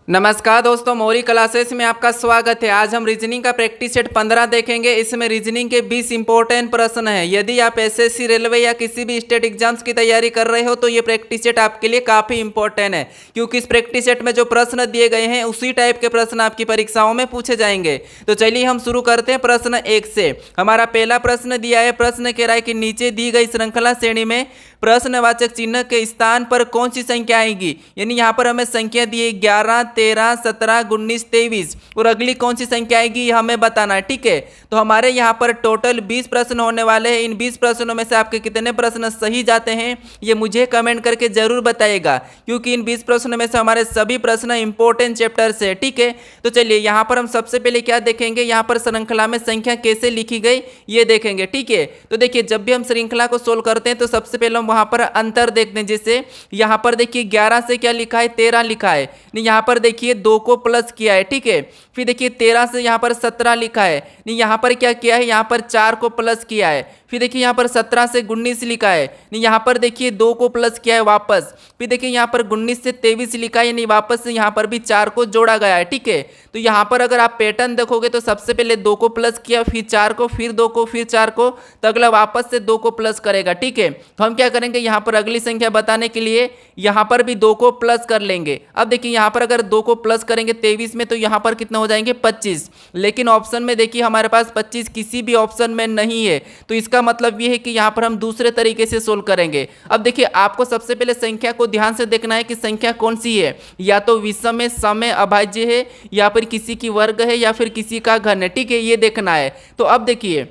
नमस्कार दोस्तों, मौरी क्लासेस में आपका स्वागत है। आज हम रीजनिंग का प्रैक्टिस सेट 15 देखेंगे। इसमें रीजनिंग के 20 इंपॉर्टेंट प्रश्न हैं। यदि आप एसएससी, रेलवे या किसी भी स्टेट एग्जाम्स की तैयारी कर रहे हो तो ये प्रैक्टिस सेट आपके लिए काफ़ी इंपॉर्टेंट है, क्योंकि इस प्रैक्टिस सेट में जो प्रश्न दिए गए हैं उसी टाइप के प्रश्न आपकी परीक्षाओं में पूछे जाएंगे। तो चलिए हम शुरू करते हैं प्रश्न 1 से। हमारा पहला प्रश्न दिया है। प्रश्न कह रहा है कि नीचे दी गई श्रृंखला श्रेणी में प्रश्नवाचक चिन्ह के स्थान पर कौन सी संख्या आएगी। यानी यहाँ पर हमें संख्या दी है 11, 13, 17, 19, 23 और अगली कौन सी संख्या आएगी ये हमें बताना है। ठीक है, तो हमारे यहाँ पर टोटल 20 प्रश्न होने वाले हैं। इन 20 प्रश्नों में से आपके कितने प्रश्न सही जाते हैं ये मुझे कमेंट करके जरूर बताइएगा, क्योंकि इन 20 प्रश्नों में से हमारे सभी प्रश्न इंपॉर्टेंट चैप्टर से। ठीक है, तो चलिए यहाँ पर हम सबसे पहले क्या देखेंगे, यहाँ पर श्रृंखला में संख्या कैसे लिखी गई ये देखेंगे। ठीक है, तो देखिए जब भी हम श्रृंखला को सोल्व करते हैं तो सबसे पहले हम वहाँ पर अंतर देखते हैं। जैसे यहाँ पर देखिए 11 से क्या लिखा है, 13 लिखा है। यहाँ पर देखिए 2 को प्लस किया है। ठीक है, फिर देखिए 13 से यहाँ पर 17 लिखा है। यहाँ पर क्या किया है, यहाँ पर 4 को प्लस किया है। फिर देखिए यहाँ पर 17 से 19 लिखा है। यहाँ पर देखिए 2 को प्लस किया है वापस। फिर देखिए यहाँ पर 19 से 23 लिखा है, यानी वापस से यहाँ पर भी 4 को जोड़ा गया है। ठीक है, तो यहाँ पर अगर आप पैटर्न देखोगे तो सबसे पहले 2 को प्लस किया, फिर 4 को, फिर 2 को, फिर 4 को, तो अगला वापस से 2 को प्लस करेगा। ठीक है, तो हम क्या करेंगे, यहाँ पर अगली संख्या बताने के लिए यहाँ पर भी 2 को प्लस कर लेंगे। अब देखिए यहाँ पर अगर 2 को प्लस करेंगे 23 में तो यहाँ पर कितना हो जाएंगे 25। लेकिन ऑप्शन में देखिए हमारे पास 25 किसी भी ऑप्शन में नहीं है, तो इसका मतलब ये है कि यहाँ पर हम दूसरे तरीके से सोल्व करेंगे। अब देखिए आपको सबसे पहले संख्या को ध्यान से देखना है कि संख्या कौन सी है, या तो विषम है, सम है, अभाज्य है, या फिर किसी की वर्ग है, या फिर किसी का घन है। ठीक है, ये देखना है। तो अब देखिए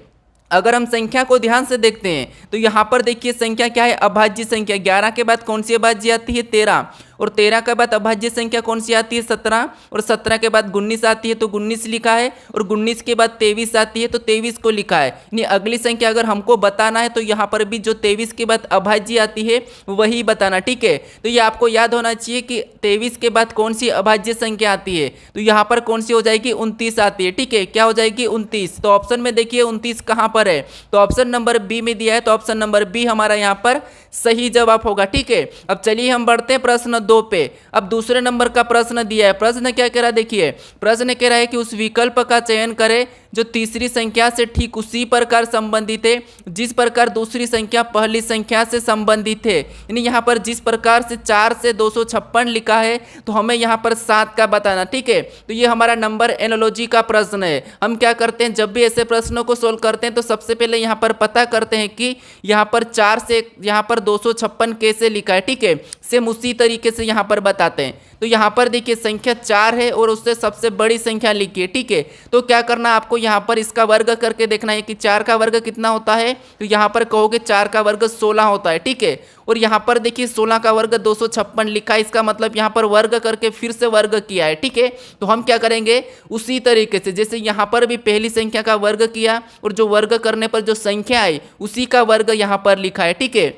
अगर हम संख्या को ध्यान से देखते हैं तो यहाँ पर देखिए संख्या क्या है, अभाज्य संख्या। 11 के बाद कौन सी अभाज्य आती है, 13, और 13 के बाद अभाज्य संख्या कौन सी आती है, 17, और 17 के बाद 19 आती है तो 19 लिखा है, और 19 के बाद 23 आती है तो 23 को लिखा है। नहीं, अगली संख्या अगर हमको बताना है तो यहाँ पर भी जो 23 के बाद अभाज्य आती है वही बताना। ठीक है, तो ये आपको याद होना चाहिए कि 23 के बाद कौन सी अभाज्य संख्या आती है, तो यहाँ पर कौन सी हो जाएगी, 29 आती है। ठीक है, क्या हो जाएगी, 29। तो ऑप्शन में देखिए 29 कहाँ पर है, तो ऑप्शन नंबर बी में दिया है, तो ऑप्शन नंबर बी हमारा यहाँ पर सही जवाब होगा। ठीक है, अब चलिए हम बढ़ते हैं प्रश्न 2 पे। अब दूसरे नंबर का प्रश्न दिया है। प्रश्न क्या कह रहा है, देखिए प्रश्न कह रहा है कि उस विकल्प का चयन करें जो तीसरी संख्या से ठीक उसी प्रकार संबंधित है जिस प्रकार दूसरी संख्या पहली संख्या से संबंधित है। यानी यहाँ पर जिस प्रकार से 4 से 256 लिखा है तो हमें यहाँ पर 7 का बताना। ठीक है, तो ये हमारा नंबर एनालॉजी का प्रश्न है। हम क्या करते हैं, जब भी ऐसे प्रश्नों को सोल्व करते हैं तो सबसे पहले यहाँ पर पता करते हैं कि यहाँ पर 4 से यहाँ पर 256 कैसे लिखा है। ठीक है, सेम उसी तरीके से यहाँ पर बताते हैं। तो यहाँ पर देखिए संख्या 4 है और उससे सबसे बड़ी संख्या लिखिए। ठीक है, तो क्या करना है आपको, यहाँ पर इसका वर्ग करके देखना है कि 4 का वर्ग कितना होता है, तो यहाँ पर कहोगे 4 का वर्ग 16 होता है। ठीक है, और यहाँ पर देखिए 16 का वर्ग 256 लिखा है, इसका मतलब यहाँ पर वर्ग करके फिर से वर्ग किया है। ठीक है, तो हम क्या करेंगे उसी तरीके से, जैसे यहाँ पर भी पहली संख्या का वर्ग किया और जो वर्ग करने पर जो संख्या आई उसी का वर्ग यहाँ पर लिखा है। ठीक है,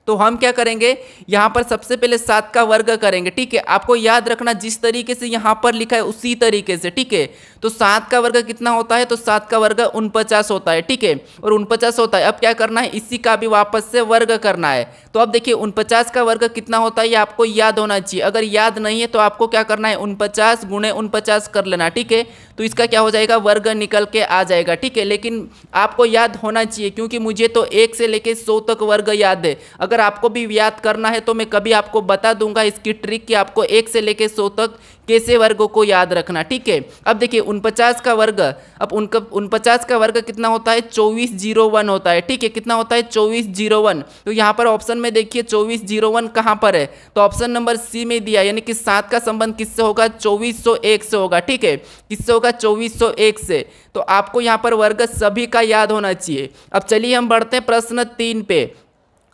तो हम क्या करेंगे, यहाँ पर सबसे पहले 7 का वर्ग करेंगे। ठीक है, आपको याद रखना जिस तरीके से यहाँ पर लिखा है उसी तरीके से। ठीक है, तो 7 का वर्ग कितना होता है, तो 7 का वर्ग 49 होता है। ठीक है, और 49 होता है। अब क्या करना है, इसी का भी वापस से वर्ग करना है। तो अब देखिए 49 का वर्ग कितना होता है ये आपको याद होना चाहिए। अगर याद नहीं है तो आपको क्या करना है, 49 गुणे 49 कर लेना। ठीक है, तो इसका क्या हो जाएगा, वर्ग निकल के आ जाएगा। ठीक है, लेकिन आपको याद होना चाहिए, क्योंकि मुझे तो 1 से लेके 100 तक वर्ग याद है। अगर आपको भी याद करना है तो मैं कभी आपको बता दूंगा इसकी ट्रिक कि आपको 1 से लेके 100 तक कैसे वर्गों को याद रखना। ठीक है, अब देखिए 49 का वर्ग, अब 49 का वर्ग कितना होता है, 2401 होता है। ठीक है, कितना होता है, 2401। तो यहाँ पर ऑप्शन में देखिए 2401 कहाँ पर है, तो ऑप्शन नंबर सी में दिया, यानी कि 7 का संबंध किससे होगा, 2401 से होगा। ठीक है, किससे होगा, 2401 से। तो आपको यहाँ पर वर्ग सभी का याद होना चाहिए। अब चलिए हम बढ़ते हैं प्रश्न 3 पे।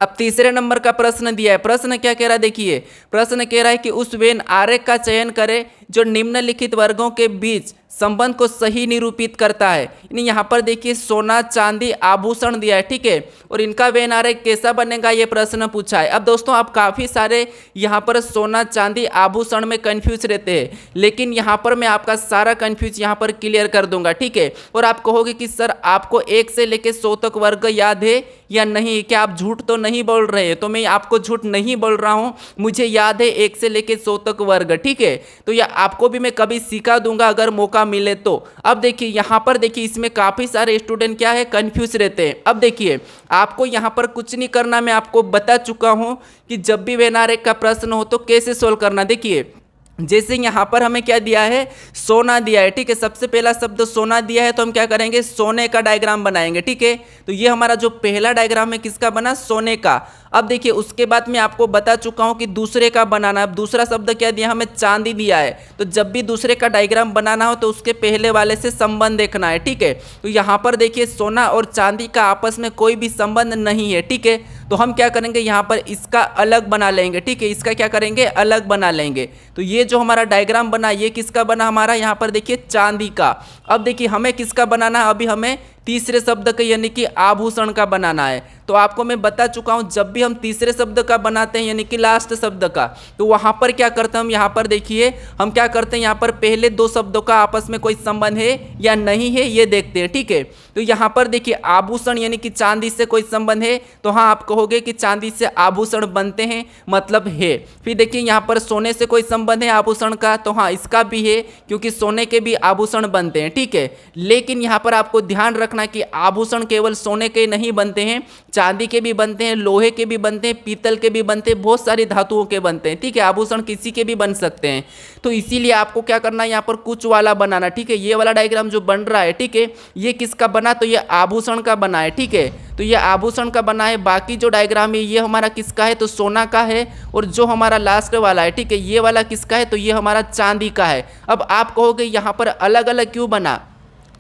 अब तीसरे नंबर का प्रश्न दिया है। प्रश्न क्या कह रहा है, देखिए प्रश्न कह रहा है कि उस वेन आरेख का चयन करें जो निम्नलिखित वर्गों के बीच संबंध को सही निरूपित करता है। यानी यहाँ पर देखिए सोना, चांदी, आभूषण दिया है। ठीक है, और इनका वेन आरेख कैसा बनेगा ये प्रश्न पूछा है। अब दोस्तों आप काफ़ी सारे यहाँ पर सोना, चांदी, आभूषण में कंफ्यूज रहते हैं, लेकिन यहाँ पर मैं आपका सारा कंफ्यूज यहाँ पर क्लियर कर दूंगा। ठीक है, और आप कहोगे कि सर आपको 1 से लेकर 100 तक वर्ग याद है या नहीं, क्या आप झूठ तो नहीं बोल रहे हैं? तो मैं आपको झूठ नहीं बोल रहा हूँ, मुझे याद है 1 से लेकर 100 तक वर्ग। ठीक है, तो यह आपको भी मैं कभी सिखा दूंगा अगर मौका मिले तो। अब देखिए यहाँ पर देखिए इसमें काफ़ी सारे स्टूडेंट क्या है कंफ्यूज रहते हैं। अब देखिए आपको यहाँ पर कुछ नहीं करना, मैं आपको बता चुका हूँ कि जब भी वेन आर का प्रश्न हो तो कैसे सोल्व करना। देखिए जैसे यहाँ पर हमें क्या दिया है, सोना दिया है, ठीक है। सबसे पहला शब्द सोना दिया है तो हम क्या करेंगे, सोने का डायग्राम बनाएंगे, ठीक है। तो ये हमारा जो पहला डायग्राम है किसका बना, सोने का। अब देखिए उसके बाद मैं आपको बता चुका हूँ कि दूसरे का बनाना। अब दूसरा शब्द क्या दिया, हमें चांदी दिया है। तो जब भी दूसरे का डायग्राम बनाना हो तो उसके पहले वाले से संबंध देखना है, ठीक है। तो यहाँ पर देखिए सोना और चांदी का आपस में कोई भी संबंध नहीं है, ठीक है। तो हम क्या करेंगे, यहाँ पर इसका अलग बना लेंगे, ठीक है। इसका क्या करेंगे, अलग बना लेंगे। तो ये जो हमारा डायग्राम बना ये किसका बना, हमारा यहाँ पर देखिए चांदी का। अब देखिए हमें किसका बनाना है, अभी हमें तीसरे शब्द का यानी कि आभूषण का बनाना है। तो आपको मैं बता चुका हूं जब भी हम तीसरे शब्द का बनाते हैं यानी कि लास्ट शब्द का, तो वहां पर क्या करते हैं हम, यहाँ पर देखिए हम क्या करते हैं, यहाँ पर पहले दो शब्दों का आपस में कोई संबंध है या नहीं है ये देखते हैं, ठीक है। तो यहाँ पर देखिए आभूषण यानी कि चांदी से कोई संबंध है, तो हाँ आप कहोगे कि चांदी से आभूषण बनते हैं, मतलब है। फिर देखिए यहाँ पर सोने से कोई संबंध है आभूषण का, तो हाँ इसका भी है क्योंकि सोने के भी आभूषण बनते हैं, ठीक है। लेकिन यहाँ पर आपको ध्यान रखना कि आभूषण केवल सोने के नहीं बनते हैं, चांदी के भी बनते हैं, लोहे के भी बनते हैं, पीतल के भी बनते हैं, बहुत सारी धातुओं के बनते हैं, ठीक है। आभूषण किसी के भी बन सकते हैं। तो इसीलिए आपको क्या करना है, यहाँ पर कुछ वाला बनाना, ठीक है। ये वाला डायग्राम जो बन रहा है, ठीक है, ये किसका बना, तो ये आभूषण का बना है, ठीक है। तो ये आभूषण का बना है। बाकी जो डायग्राम है ये हमारा किसका है, तो सोना का है। और जो हमारा लास्ट वाला है, ठीक है, ये वाला किसका है, तो ये हमारा चांदी का है। अब आप कहोगे यहाँ पर अलग अलग क्यों बना,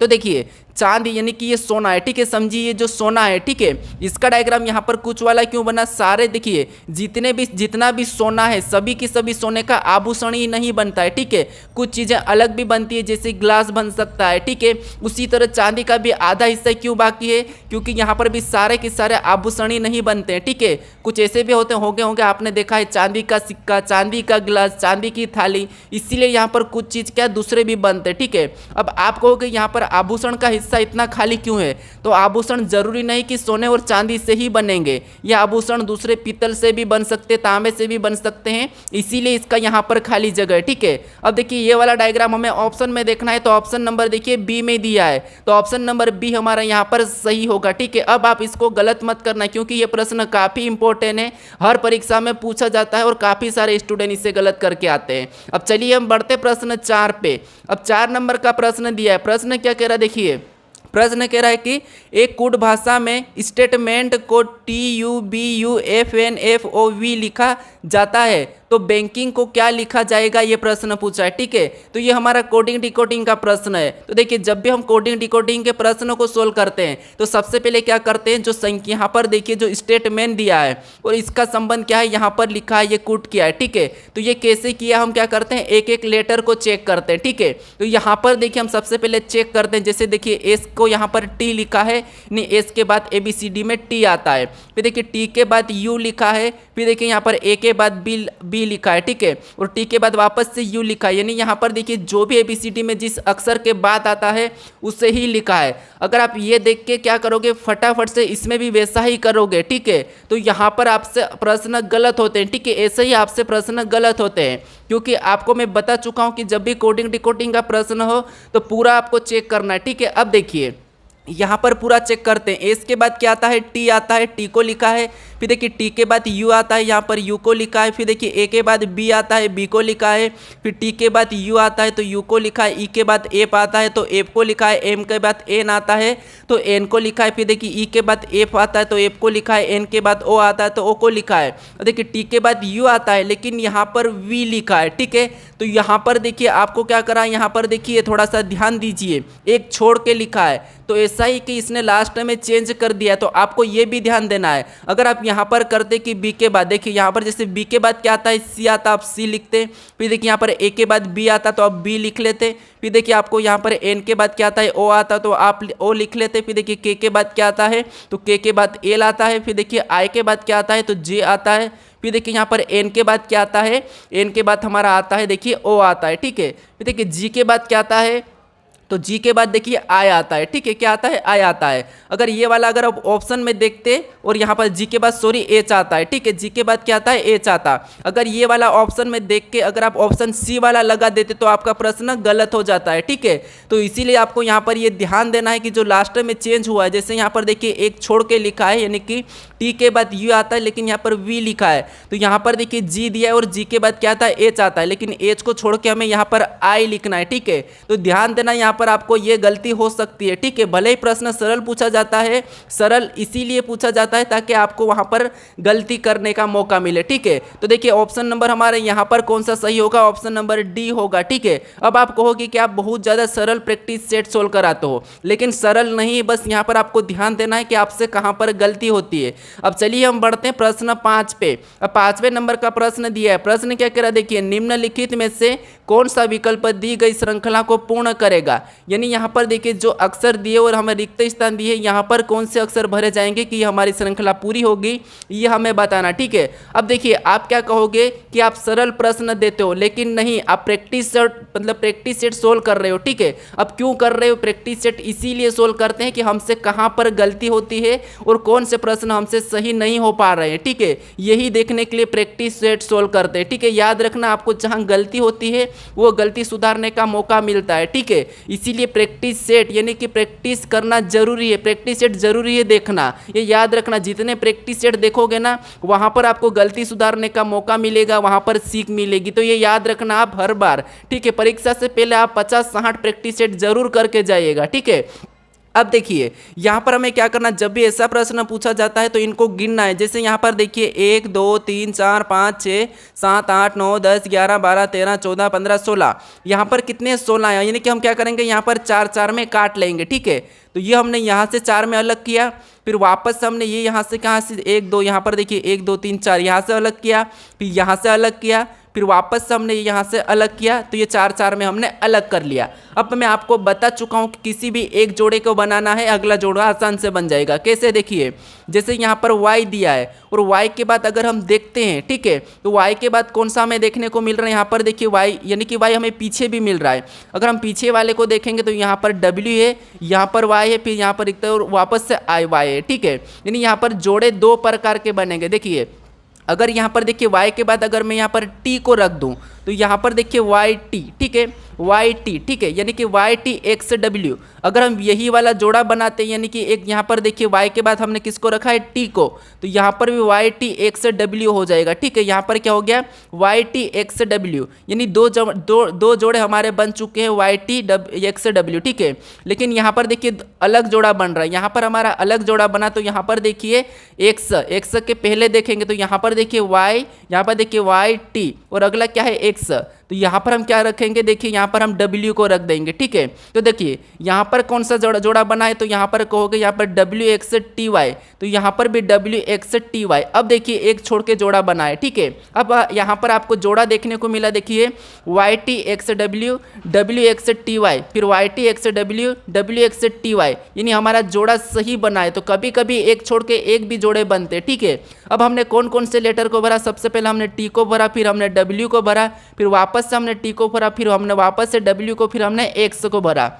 तो देखिए चांदी यानी कि ये सोना है, ठीक है, समझिए ये जो सोना है, ठीक है, इसका डायग्राम यहाँ पर कुछ वाला क्यों बना, सारे देखिए जितना भी सोना है सभी की सभी सोने का आभूषण ही नहीं बनता है, ठीक है। कुछ चीज़ें अलग भी बनती है जैसे ग्लास बन सकता है, ठीक है। उसी तरह चांदी का भी आधा हिस्सा क्यों बाकी है, क्योंकि यहाँ पर भी सारे के सारे आभूषण ही नहीं बनते हैं, ठीक है। कुछ ऐसे भी होंगे आपने देखा है, चांदी का सिक्का, चांदी का ग्लास, चांदी की थाली, इसीलिए यहाँ पर कुछ चीज़ क्या दूसरे भी बनते हैं, ठीक है। अब आप कहोगे यहाँ पर आभूषण का हिस्सा इतना खाली क्यों है, तो आभूषण जरूरी नहीं कि सोने और चांदी से ही बनेंगे, ये आभूषण दूसरे पीतल से भी बन सकते, तांबे से भी बन सकते हैं, इसीलिए इसका यहाँ पर खाली जगह है, ठीक है। अब देखिए ये वाला डायग्राम हमें ऑप्शन में देखना है, तो ऑप्शन नंबर देखिए बी में दिया है, तो ऑप्शन नंबर बी हमारा यहाँ पर सही होगा, ठीक है। अब आप इसको गलत मत करना क्योंकि ये प्रश्न काफी इंपॉर्टेंट है, हर परीक्षा में पूछा जाता है और काफी सारे स्टूडेंट इसे गलत करके आते हैं। अब चलिए हम बढ़ते प्रश्न 4 पे। अब 4 नंबर का प्रश्न दिया है। प्रश्न क्या कह रहा है, देखिए प्रश्न कह रहा है कि एक कुड भाषा में स्टेटमेंट को TUBUFNFOV लिखा जाता है तो बैंकिंग को क्या लिखा जाएगा, ये प्रश्न पूछा है, ठीक है। तो ये हमारा कोडिंग डिकोडिंग का प्रश्न है। तो देखिए जब भी हम कोडिंग डिकोडिंग के प्रश्नों को सोल्व करते हैं तो सबसे पहले क्या करते हैं, जो संख्या यहाँ पर देखिए जो स्टेटमेंट दिया है और इसका संबंध क्या है यहाँ पर लिखा है, ये कुट किया है, ठीक है। तो ये कैसे किया, हम क्या करते हैं एक एक लेटर को चेक करते हैं, ठीक है। तो यहाँ पर देखिए हम सबसे पहले चेक करते हैं, जैसे देखिए एस को यहाँ पर टी लिखा है, नहीं एस के बाद ABCD में टी आता है, फिर देखिए टी के बाद यू लिखा है, फिर देखिए यहाँ पर ए के बाद बी लिखा है, ठीक है, और टी के बाद वापस से यू लिखा है, यानी यहाँ पर देखिए जो भी ABCD में जिस अक्षर के बाद आता है उससे ही लिखा है। अगर आप ये देख के क्या करोगे, फटाफट से इसमें भी वैसा ही करोगे, ठीक है, तो यहाँ पर आपसे प्रश्न गलत होते हैं, ठीक है, ऐसे ही आपसे प्रश्न गलत होते हैं क्योंकि आपको मैं बता चुका हूँ कि जब भी कोडिंग डिकोडिंग का प्रश्न हो तो पूरा आपको चेक करना है, ठीक है। अब देखिए यहाँ पर पूरा चेक करते हैं, एस के बाद क्या आता है, टी आता है, टी को लिखा है, फिर देखिए टी के बाद यू आता है, यहाँ पर यू को लिखा है, फिर देखिए ए के बाद बी आता है, बी को लिखा है, फिर टी के बाद यू आता है तो यू को लिखा है, ई के बाद एफ आता है तो एफ को लिखा है, एम के बाद एन आता है तो एन को लिखा है, फिर देखिए ई के बाद एफ आता है तो एफ को लिखा है, एन के बाद ओ आता है तो ओ को लिखा है, और देखिए टी के बाद यू आता है लेकिन यहाँ पर वी लिखा है, ठीक है। तो यहाँ पर देखिए आपको क्या करा है, यहाँ पर देखिए थोड़ा सा ध्यान दीजिए, एक छोड़ के लिखा है, तो ऐसा ही कि इसने लास्ट में चेंज कर दिया, तो आपको ये भी ध्यान देना है। अगर आप यहाँ पर करते कि बी के बाद, देखिए यहाँ पर जैसे बी के बाद क्या आता है, सी आता, आप सी लिखते, फिर देखिए यहाँ पर ए के बाद बी आता तो आप बी लिख लेते, फिर देखिए आपको यहाँ पर एन के बाद क्या आता है, ओ आता तो आप ओ लिख लेते, फिर देखिए के बाद क्या आता है तो के बाद एल आता है, फिर देखिए आई के बाद क्या आता है तो जे आता है, फिर देखिए यहाँ पर एन के बाद क्या आता है, एन के बाद हमारा आता है देखिए ओ आता है, ठीक है। फिर देखिए जी के बाद क्या आता है, तो जी के बाद देखिए आय आता है, ठीक है, क्या आता है, आय आता है। अगर ये वाला अगर आप ऑप्शन में देखते और यहाँ पर जी के बाद सॉरी एच आता है, ठीक है, जी के बाद क्या आता है, एच आता। अगर ये वाला ऑप्शन में देख के अगर आप ऑप्शन सी वाला लगा देते तो आपका प्रश्न गलत हो जाता है, ठीक है। तो इसीलिए आपको यहाँ पर ये ध्यान देना है कि जो लास्ट में चेंज हुआ है, जैसे यहाँ पर देखिए एक छोड़ के लिखा है, यानी कि टी के बाद यू आता है लेकिन यहाँ पर वी लिखा है, तो यहाँ पर देखिए जी दिया है और जी के बाद क्या आता है, एच आता है, लेकिन एच को छोड़ के हमें यहाँ पर आई लिखना है, ठीक है। तो ध्यान देना यहाँ पर आपको ये गलती हो सकती है, ठीक है। भले ही प्रश्न सरल पूछा जाता है, सरल इसीलिए पूछा जाता है ताकि आपको वहां पर गलती करने का मौका मिले, ठीक है। तो देखिए ऑप्शन नंबर हमारे यहाँ पर कौन सा सही होगा, ऑप्शन नंबर डी होगा, ठीक है। अब आप कहोगे कि आप बहुत ज़्यादा सरल प्रैक्टिस सेट सोल्व कराते हो, लेकिन सरल नहीं, बस यहाँ पर आपको ध्यान देना है कि आपसे कहाँ पर गलती होती है। अब चलिए हम बढ़ते हैं प्रश्न 5 पे। अब 5वें नंबर का प्रश्न दिया है। प्रश्न क्या कह रहा है, देखिए निम्नलिखित में से कौन सा विकल्प दी गई श्रृंखला को पूर्ण करेगा। यानी यहाँ पर देखिए जो अक्षर दिए और हमें रिक्त स्थान दिए, यहाँ पर कौन से अक्षर भरे जाएंगे कि हमारी श्रृंखला पूरी होगी, ये हमें बताना, ठीक है। अब देखिए आप क्या कहोगे कि आप सरल प्रश्न देते हो, लेकिन नहीं, आप प्रैक्टिस सेट मतलब प्रैक्टिस सेट सोल्व कर रहे हो, ठीक है। अब क्यों कर रहे हो प्रैक्टिस सेट, इसीलिए सोल्व करते हैं कि हमसे कहाँ पर गलती होती है और कौन से प्रश्न हमसे सही नहीं हो पा रहे हैं, ठीक है। यही देखने के लिए प्रैक्टिस सेट सोल्व करते हैं, ठीक है। याद रखना, आपको जहाँ गलती होती है वो गलती सुधारने का मौका मिलता है, ठीक है। इसीलिए प्रैक्टिस सेट यानी कि प्रैक्टिस करना जरूरी है, प्रैक्टिस सेट जरूरी है देखना, ये याद रखना। जितने प्रैक्टिस सेट देखोगे ना, वहाँ पर आपको गलती सुधारने का मौका मिलेगा, वहाँ पर सीख मिलेगी, तो ये याद रखना आप हर बार, ठीक है। परीक्षा से पहले आप 50-60 प्रैक्टिस सेट जरूर करके जाइएगा, ठीक है। अब देखिए यहाँ पर हमें क्या करना, जब भी ऐसा प्रश्न पूछा जाता है तो इनको गिनना है। जैसे यहाँ पर देखिए 1 2 3 4 5 6 7 8 9 10 11 12 13 14 15 16, यहाँ पर कितने 16 हैं, यानी कि हम क्या करेंगे, यहाँ पर 4 4 में काट लेंगे, ठीक है। तो ये हमने यहाँ से 4 में अलग किया, फिर वापस हमने ये यहाँ से कहाँ से 1 2, यहाँ पर देखिए 1 2 3 4 यहाँ से अलग किया, फिर यहाँ से अलग किया, फिर वापस हमने यहाँ से अलग किया, तो ये 4 4 में हमने अलग कर लिया। अब मैं आपको बता चुका हूँ कि किसी भी एक जोड़े को बनाना है, अगला जोड़ा आसान से बन जाएगा। कैसे, देखिए जैसे यहाँ पर y दिया है और y के बाद अगर हम देखते हैं, ठीक है, तो y के बाद कौन सा हमें देखने को मिल रहा है, यहाँ पर देखिए y यानी कि y हमें पीछे भी मिल रहा है। अगर हम पीछे वाले को देखेंगे तो यहाँ पर w है, यहाँ पर y है, फिर यहाँ पर दिखता है और वापस से y है, ठीक है। यानी यहाँ पर जोड़े 2 प्रकार के बनेंगे। देखिए अगर यहाँ पर देखिए y के बाद अगर मैं यहाँ पर t को रख दूँ तो यहाँ पर देखिए वाई टी, ठीक है, वाई टी, ठीक है, यानी कि वाई टी एक्स डब्ल्यू। अगर हम यही वाला जोड़ा बनाते हैं, यानी कि एक यहाँ पर देखिए वाई के बाद हमने किसको रखा है, टी को, तो यहाँ पर भी वाई टी एक्स डब्ल्यू हो जाएगा, ठीक है। यहाँ पर क्या हो गया, वाई टी एक्स डब्ल्यू, यानी दो जोड़े हमारे बन चुके हैं वाई टी एक्स डब्ल्यू, ठीक है। लेकिन यहाँ पर देखिए अलग जोड़ा बन रहा है, यहाँ पर हमारा अलग जोड़ा बना, तो यहाँ पर देखिए एक्स के पहले देखेंगे तो यहाँ पर देखिए वाई, यहाँ पर देखिए वाई टी और अगला क्या है एक्स, तो यहाँ पर हम क्या रखेंगे, देखिए यहाँ पर हम W को रख देंगे, ठीक है। तो देखिए यहाँ पर कौन सा जोड़ा बना है, तो यहाँ पर कहोगे यहाँ पर WXTY, तो यहाँ पर भी WXTY। अब देखिए एक छोड़ के जोड़ा बना है, ठीक है। अब यहाँ पर आपको जोड़ा देखने को मिला, देखिए YTXW WXTY, फिर YTXW WXTY, यानी हमारा जोड़ा सही बना है। तो कभी कभी एक छोड़ के एक भी जोड़े बनते, ठीक है। अब हमने कौन कौन से लेटर को भरा, सबसे पहले हमने T को भरा, फिर हमने W को भरा, फिर वापस से हमने टी को भरा, फिर हमने वापस से डब्ल्यू को, फिर हमने एक्स को भरा।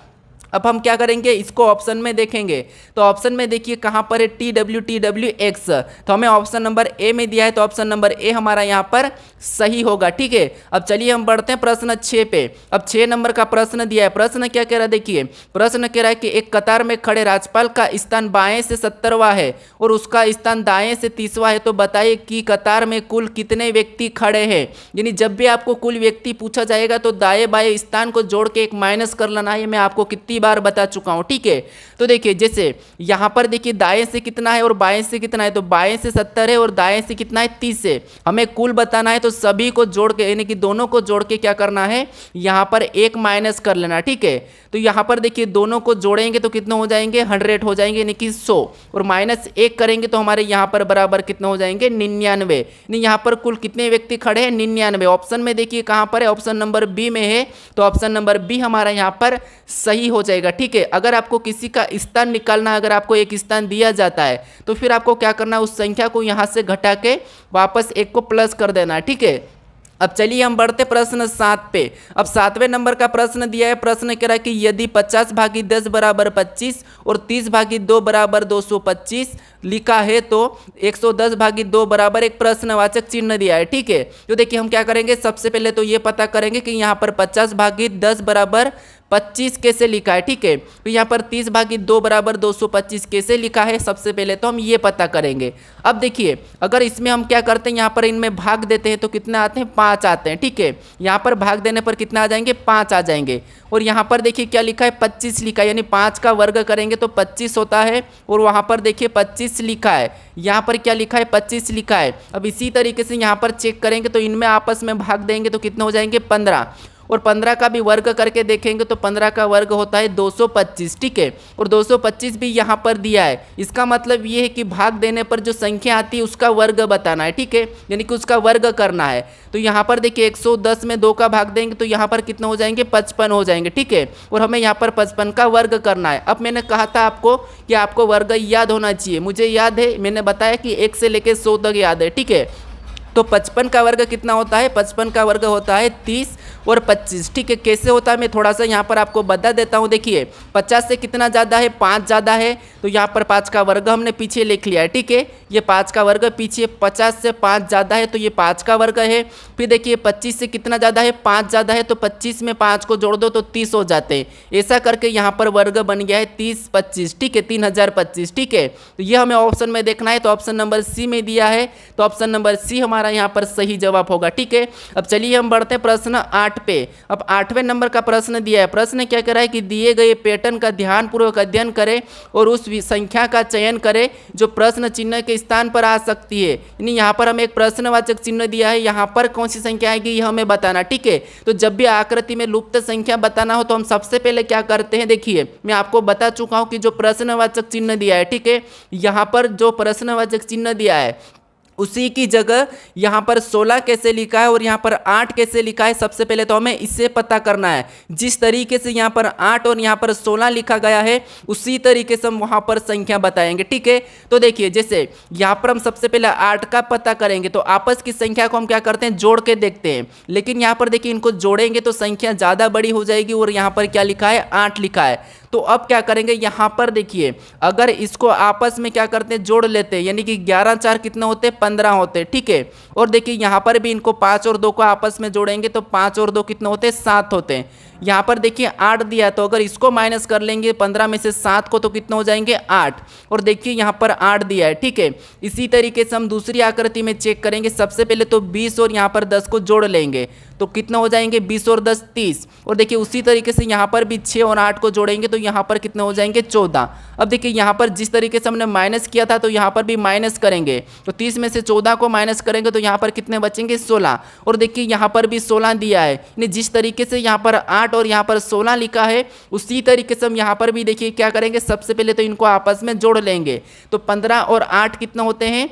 अब हम क्या करेंगे, इसको ऑप्शन में देखेंगे, तो ऑप्शन में देखिए कहाँ पर है टी डब्ल्यू एक्स, तो हमें ऑप्शन नंबर ए में दिया है, तो ऑप्शन नंबर ए हमारा यहाँ पर सही होगा, ठीक है। अब चलिए हम बढ़ते हैं प्रश्न 6 पे। अब 6 नंबर का प्रश्न दिया है। प्रश्न क्या कह रहा है, देखिए प्रश्न कह रहा है कि एक कतार में खड़े राज्यपाल का स्थान बाएं से 70वां है और उसका स्थान दाएं से 30वां है, तो बताइए कि कतार में कुल कितने व्यक्ति खड़े हैं। यानी जब भी आपको कुल व्यक्ति पूछा जाएगा तो दाएं बाएं स्थान को जोड़ के एक माइनस कर लेना है, मैं आपको कितनी बार बता चुका हूं, ठीक है। तो देखिए जैसे यहां पर देखिए दाएं से कितना है और बाएं से कितना है, तो बाएं से 70 है और दाएं से कितना है 30 है। हमें कुल बताना है, तो सभी को जोड़ के यानी कि दोनों को जोड़ के क्या करना है, यहां पर एक माइनस कर लेना, ठीक है। तो यहां पर देखिए दोनों को जोड़ेंगे तो कितने हो जाएंगे, 100 हो जाएंगे, यानी कि 100, और माइनस 1 करेंगे तो हमारे यहां पर बराबर कितने हो जाएंगे, 99। यानी यहां पर कुल कितने व्यक्ति खड़े हैं, 99। ऑप्शन में देखिए कहां पर है, ऑप्शन नंबर बी में है, तो ऑप्शन नंबर बी हमारा यहां पर सही हो जाएगा, ठीक है। अगर आपको किसी का स्थान निकालना है, अगर आपको एक स्थान दिया जाता है तो फिर आपको क्या करना है, उस संख्या को यहां से घटा के वापस 1 को प्लस कर देना है, ठीक है। अब चलिए हम बढ़ते प्रश्न 7 पे। अब 7वें नंबर का प्रश्न दिया है। प्रश्न कह रहा है कि यदि 50/10 बराबर 25 और 30/2 बराबर 225 लिखा है तो 110/2 बराबर एक प्रश्नवाचक चिन्ह दिया है। ठीक है, तो देखिए हम क्या करेंगे, सबसे पहले तो ये पता करेंगे कि यहाँ पर 50/10 बराबर 25 कैसे लिखा है। ठीक है, तो यहाँ पर 30/2 बराबर 225 कैसे लिखा है, सबसे पहले तो हम ये पता करेंगे। अब देखिए अगर इसमें हम क्या करते हैं, यहाँ पर इनमें भाग देते हैं तो कितने आते हैं, 5 आते हैं। ठीक है, यहाँ पर भाग देने पर कितना आ जाएंगे, 5 आ जाएंगे। और यहाँ पर देखिए क्या लिखा है, 25 लिखा है, यानी 5 का वर्ग करेंगे तो 25 होता है। और वहाँ पर देखिए 25 लिखा है, यहाँ पर क्या लिखा है, 25 लिखा है। अब इसी तरीके से यहाँ पर चेक करेंगे तो इनमें आपस में भाग देंगे तो कितने हो जाएंगे, 15। और 15 का भी वर्ग करके देखेंगे तो 15 का वर्ग होता है 225। ठीक है, और 225 भी यहाँ पर दिया है। इसका मतलब ये है कि भाग देने पर जो संख्या आती है उसका वर्ग बताना है। ठीक है, यानी कि उसका वर्ग करना है। तो यहाँ पर देखिए 110 में 2 का भाग देंगे तो यहाँ पर कितने हो जाएंगे, 55 हो जाएंगे। ठीक है, और हमें यहाँ पर 55 का वर्ग करना है। अब मैंने कहा था आपको कि आपको वर्ग याद होना चाहिए, मुझे याद है, मैंने बताया कि 1 से लेकर 100 तक याद है। ठीक है, तो 55 का वर्ग कितना होता है, 55 का वर्ग होता है 30 और 25। ठीक है, कैसे होता है मैं थोड़ा सा यहाँ पर आपको बता देता हूँ। देखिए 50 से कितना ज़्यादा है, 5 ज़्यादा है, तो यहाँ पर 5 का वर्ग हमने पीछे लिख लिया है। ठीक है, ये 5 का वर्ग पीछे, 50 से 5 ज़्यादा है तो ये 5 का वर्ग है। फिर देखिए 25 से कितना ज़्यादा है, 5 ज़्यादा है, तो 25 में 5 को जोड़ दो तो 30 हो जाते हैं। ऐसा करके यहाँ पर वर्ग बन गया है 30 25। ठीक है, 3025। ठीक है, तो ये हमें ऑप्शन में देखना है, तो ऑप्शन नंबर सी में दिया है, तो ऑप्शन नंबर सी हमारा यहाँ पर सही जवाब होगा। ठीक है, अब चलिए हम बढ़ते हैं प्रश्न 8 पे। अब 8वें नंबर का प्रश्न दिया है। प्रश्न क्या कह रहा है कि दिए गए पैटर्न का ध्यानपूर्वक अध्ययन करें और उस संख्या का चयन करें जो प्रश्न चिन्ह के स्थान पर आ सकती है। यानी यहाँ पर हमें एक प्रश्नवाचक चिन्ह दिया है, यहाँ पर कौन सी संख्या आएगी ये हमें बताना। ठीक है, तो जब भी आकृति में लुप्त संख्या बताना हो तो हम सबसे पहले क्या करते हैं, देखिए मैं आपको बता चुका हूँ कि जो प्रश्नवाचक चिन्ह दिया है, ठीक है, यहाँ पर जो प्रश्नवाचक चिन्ह दिया है उसी की जगह यहाँ पर 16 कैसे लिखा है और यहाँ पर 8 कैसे लिखा है, सबसे पहले तो हमें इससे पता करना है। जिस तरीके से यहाँ पर 8 और यहाँ पर 16 लिखा गया है उसी तरीके से हम वहाँ पर संख्या बताएंगे। ठीक है, तो देखिए जैसे यहाँ पर हम सबसे पहले 8 का पता करेंगे तो आपस की संख्या को हम क्या करते हैं, जोड़ के देखते हैं। लेकिन यहाँ पर देखिए इनको जोड़ेंगे तो संख्या ज़्यादा बड़ी हो जाएगी और यहाँ पर क्या लिखा है, 8 लिखा है। तो अब क्या करेंगे, यहाँ पर देखिए अगर इसको आपस में क्या करते हैं, जोड़ लेते हैं, यानी कि 11 4 कितने होते हैं, 15 होते हैं। ठीक है, और देखिए यहाँ पर भी इनको 5 और 2 को आपस में जोड़ेंगे तो 5 और 2 कितने होते हैं, 7 होते हैं। यहाँ पर देखिए 8 दिया तो अगर इसको माइनस कर लेंगे 15 में से 7 को तो कितने हो जाएंगे, 8। और देखिए यहाँ पर 8 दिया है। ठीक है, इसी तरीके से हम दूसरी आकृति में चेक करेंगे। सबसे पहले तो 20 और यहाँ पर 10 को जोड़ लेंगे तो कितना हो जाएंगे, 20 और 10 30। और देखिए उसी तरीके से यहाँ पर भी 6 और 8 को जोड़ेंगे तो यहाँ पर कितने हो जाएंगे, 14। अब देखिए यहाँ पर जिस तरीके से हमने माइनस किया था तो यहाँ पर भी माइनस करेंगे तो 30 में से 14 को माइनस करेंगे तो यहाँ पर कितने बचेंगे, 16। और देखिए यहाँ पर भी 16 दिया है, यानी जिस तरीके से यहाँ पर 8 और यहाँ पर 16 लिखा है उसी तरीके से हम यहाँ पर भी देखिए क्या करेंगे, सबसे पहले तो इनको आपस में जोड़ लेंगे तो 15 और 8 कितने होते हैं,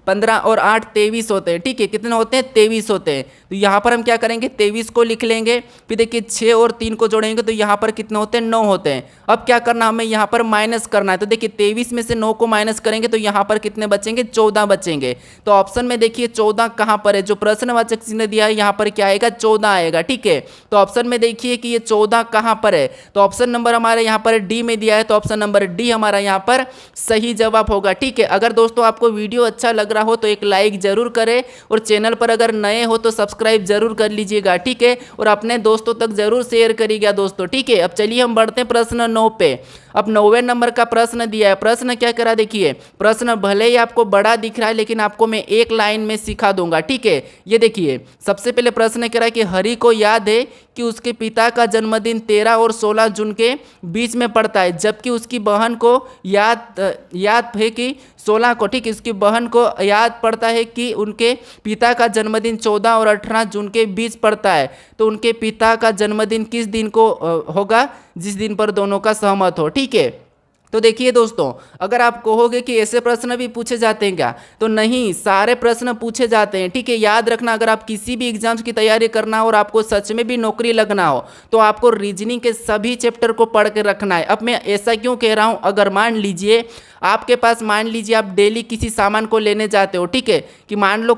15 और 8 23 होते हैं। ठीक है, कितने होते हैं, 23 होते हैं। तो यहाँ पर हम क्या करेंगे, 23 को लिख लेंगे। फिर देखिए 6 और 3 को जोड़ेंगे तो यहाँ पर कितने होते हैं, 9 होते हैं। अब क्या करना, हमें यहाँ पर माइनस करना है। तो देखिए 23 में से 9 को माइनस करेंगे तो यहाँ पर कितने बचेंगे, 14 बचेंगे। तो ऑप्शन में देखिए 14 कहाँ पर है, जो प्रश्नवाचक चिन्ह दिया है यहाँ पर क्या आएगा, 14 आएगा। ठीक है, तो ऑप्शन में देखिए कि ये 14 कहाँ पर है, तो ऑप्शन नंबर हमारे यहाँ पर डी में दिया है, तो ऑप्शन नंबर डी हमारा यहाँ पर सही जवाब होगा। ठीक है, अगर दोस्तों आपको वीडियो अच्छा लग रहा हो तो एक लाइक जरूर करें और चैनल पर अगर नए हो तो सब्सक्राइब जरूर कर लीजिएगा। ठीक है, और अपने दोस्तों तक जरूर शेयर करिएगा दोस्तों। ठीक है, अब चलिए हम बढ़ते हैं प्रश्न 9 पे। अब 9वें नंबर का प्रश्न दिया है। प्रश्न क्या करा, देखिए प्रश्न भले ही आपको बड़ा दिख रहा है लेकिन आपको मैं एक लाइन में सिखा दूंगा। ठीक है, ये देखिए सबसे पहले प्रश्न कह रहा है कि हरि को याद है कि उसके पिता का जन्मदिन 13 और 16 जून के बीच में पड़ता है, जबकि उसकी बहन को याद है कि 16 को, ठीक है, उसकी बहन को याद पड़ता है कि उनके पिता का जन्मदिन 14 और 18 जून के बीच पड़ता है। तो उनके पिता का जन्मदिन किस दिन को होगा, जिस दिन पर दोनों का सहमत हो। ठीक है, तो देखिए दोस्तों, अगर आप कहोगे कि ऐसे प्रश्न भी पूछे जाते हैं क्या, तो नहीं, सारे प्रश्न पूछे जाते हैं। ठीक है, याद रखना, अगर आप किसी भी एग्जाम्स की तैयारी करना हो और आपको सच में भी नौकरी लगना हो तो आपको रीजनिंग के सभी चैप्टर को पढ़ के रखना है। अब मैं ऐसा क्यों कह रहा हूँ, अगर मान लीजिए आपके पास, मान लीजिए आप डेली किसी सामान को लेने जाते हो, ठीक है, कि मान लो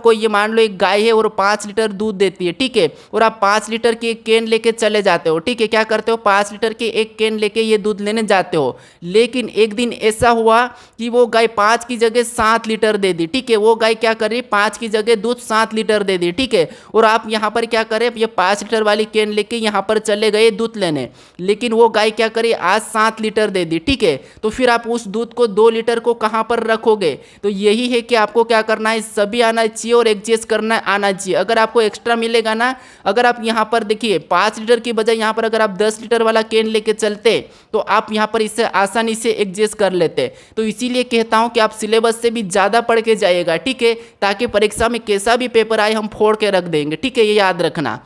एक गाय है और 5 लीटर दूध देती है, ठीक है, और आप 5 लीटर की एक कैन लेके चले जाते हो। ठीक है, क्या करते हो, 5 लीटर की एक कैन लेके ये दूध लेने जाते हो। लेकिन एक दिन ऐसा हुआ कि वो गाय 5 की जगह 7 लीटर दे दी। ठीक है, वो गाय क्या कर रही, 5 की जगह दूध 7 लीटर दे दी। ठीक है, और आप यहाँ पर क्या करें, ये 5 लीटर वाली कैन लेके यहाँ पर चले गए दूध लेने, लेकिन वो गाय क्या करी, आज 7 लीटर दे दी। ठीक है, तो फिर आप उस दूध को 2 लीटर को कहाँ पर रखोगे। तो यही है कि आपको क्या करना है, सभी आना चाहिए और एडजस्ट करना आना चाहिए। अगर आपको एक्स्ट्रा मिलेगा ना, अगर आप यहाँ पर देखिए 5 लीटर की बजाय यहाँ पर अगर आप 10 लीटर वाला कैन लेके चलते तो आप यहाँ पर इससे आसानी से एडजस्ट कर लेते। तो इसीलिए कहता हूँ कि आप सिलेबस से भी ज़्यादा पढ़ के जाइएगा, ठीक है, ताकि परीक्षा में कैसा भी पेपर आए हम फोड़ के रख देंगे। ठीक है, ये याद रखना।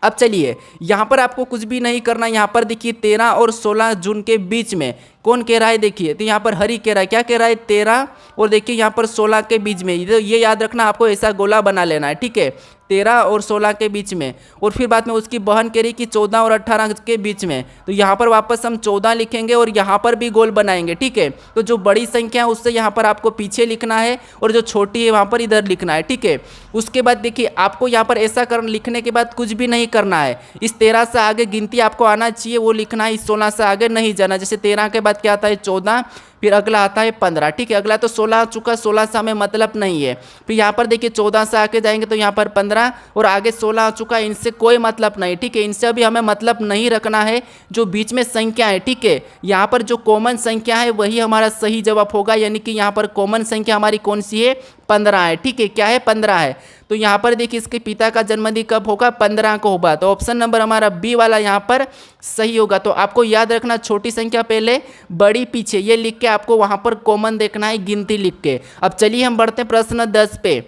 अब चलिए, यहाँ पर आपको कुछ भी नहीं करना। यहाँ पर देखिए 13 और 16 जून के बीच में कौन कह रहा है, देखिए, तो यहाँ पर हरी कह रहा है, क्या कह रहा है, 13 और देखिए यहाँ पर 16 के बीच में। ये याद रखना, आपको ऐसा गोला बना लेना है। ठीक है, 13 और 16 के बीच में। और फिर बाद में उसकी बहन कह रही कि 14 और 18 के बीच में। तो यहाँ पर वापस हम 14 लिखेंगे और यहाँ पर भी गोल बनाएंगे। ठीक है, तो जो बड़ी संख्या है उससे यहाँ पर आपको पीछे लिखना है और जो छोटी है वहाँ पर इधर लिखना है। ठीक है, उसके बाद देखिए आपको यहाँ पर ऐसा लिखने के बाद कुछ भी नहीं करना है। इस 13 से आगे गिनती आपको आना चाहिए, वो लिखना है। इस 16 से आगे नहीं जाना। जैसे 13 के बाद क्या आता है, 14, फिर अगला आता है 15। ठीक है, अगला तो 16 आ चुका, 16 से हमें मतलब नहीं है। फिर यहाँ पर देखिए 14 से आके जाएंगे तो यहाँ पर 15 और आगे 16 आ चुका है, इनसे कोई मतलब नहीं। ठीक है, इनसे अभी हमें मतलब नहीं रखना है। जो बीच में संख्या है, ठीक है, यहाँ पर जो कॉमन संख्या है वही हमारा सही जवाब होगा, यानी कि यहाँ पर कॉमन संख्या हमारी कौन सी है, 15 है। ठीक है, क्या है, 15 है। तो यहाँ पर देखिए इसके पिता का जन्मदिन कब होगा, 15 को होगा। तो ऑप्शन नंबर हमारा बी वाला यहाँ पर सही होगा। तो आपको याद रखना, छोटी संख्या पहले, बड़ी पीछे, ये लिख के आपको वहाँ पर कॉमन देखना है, गिनती लिख के। अब चलिए हम बढ़ते हैं प्रश्न 10 पे।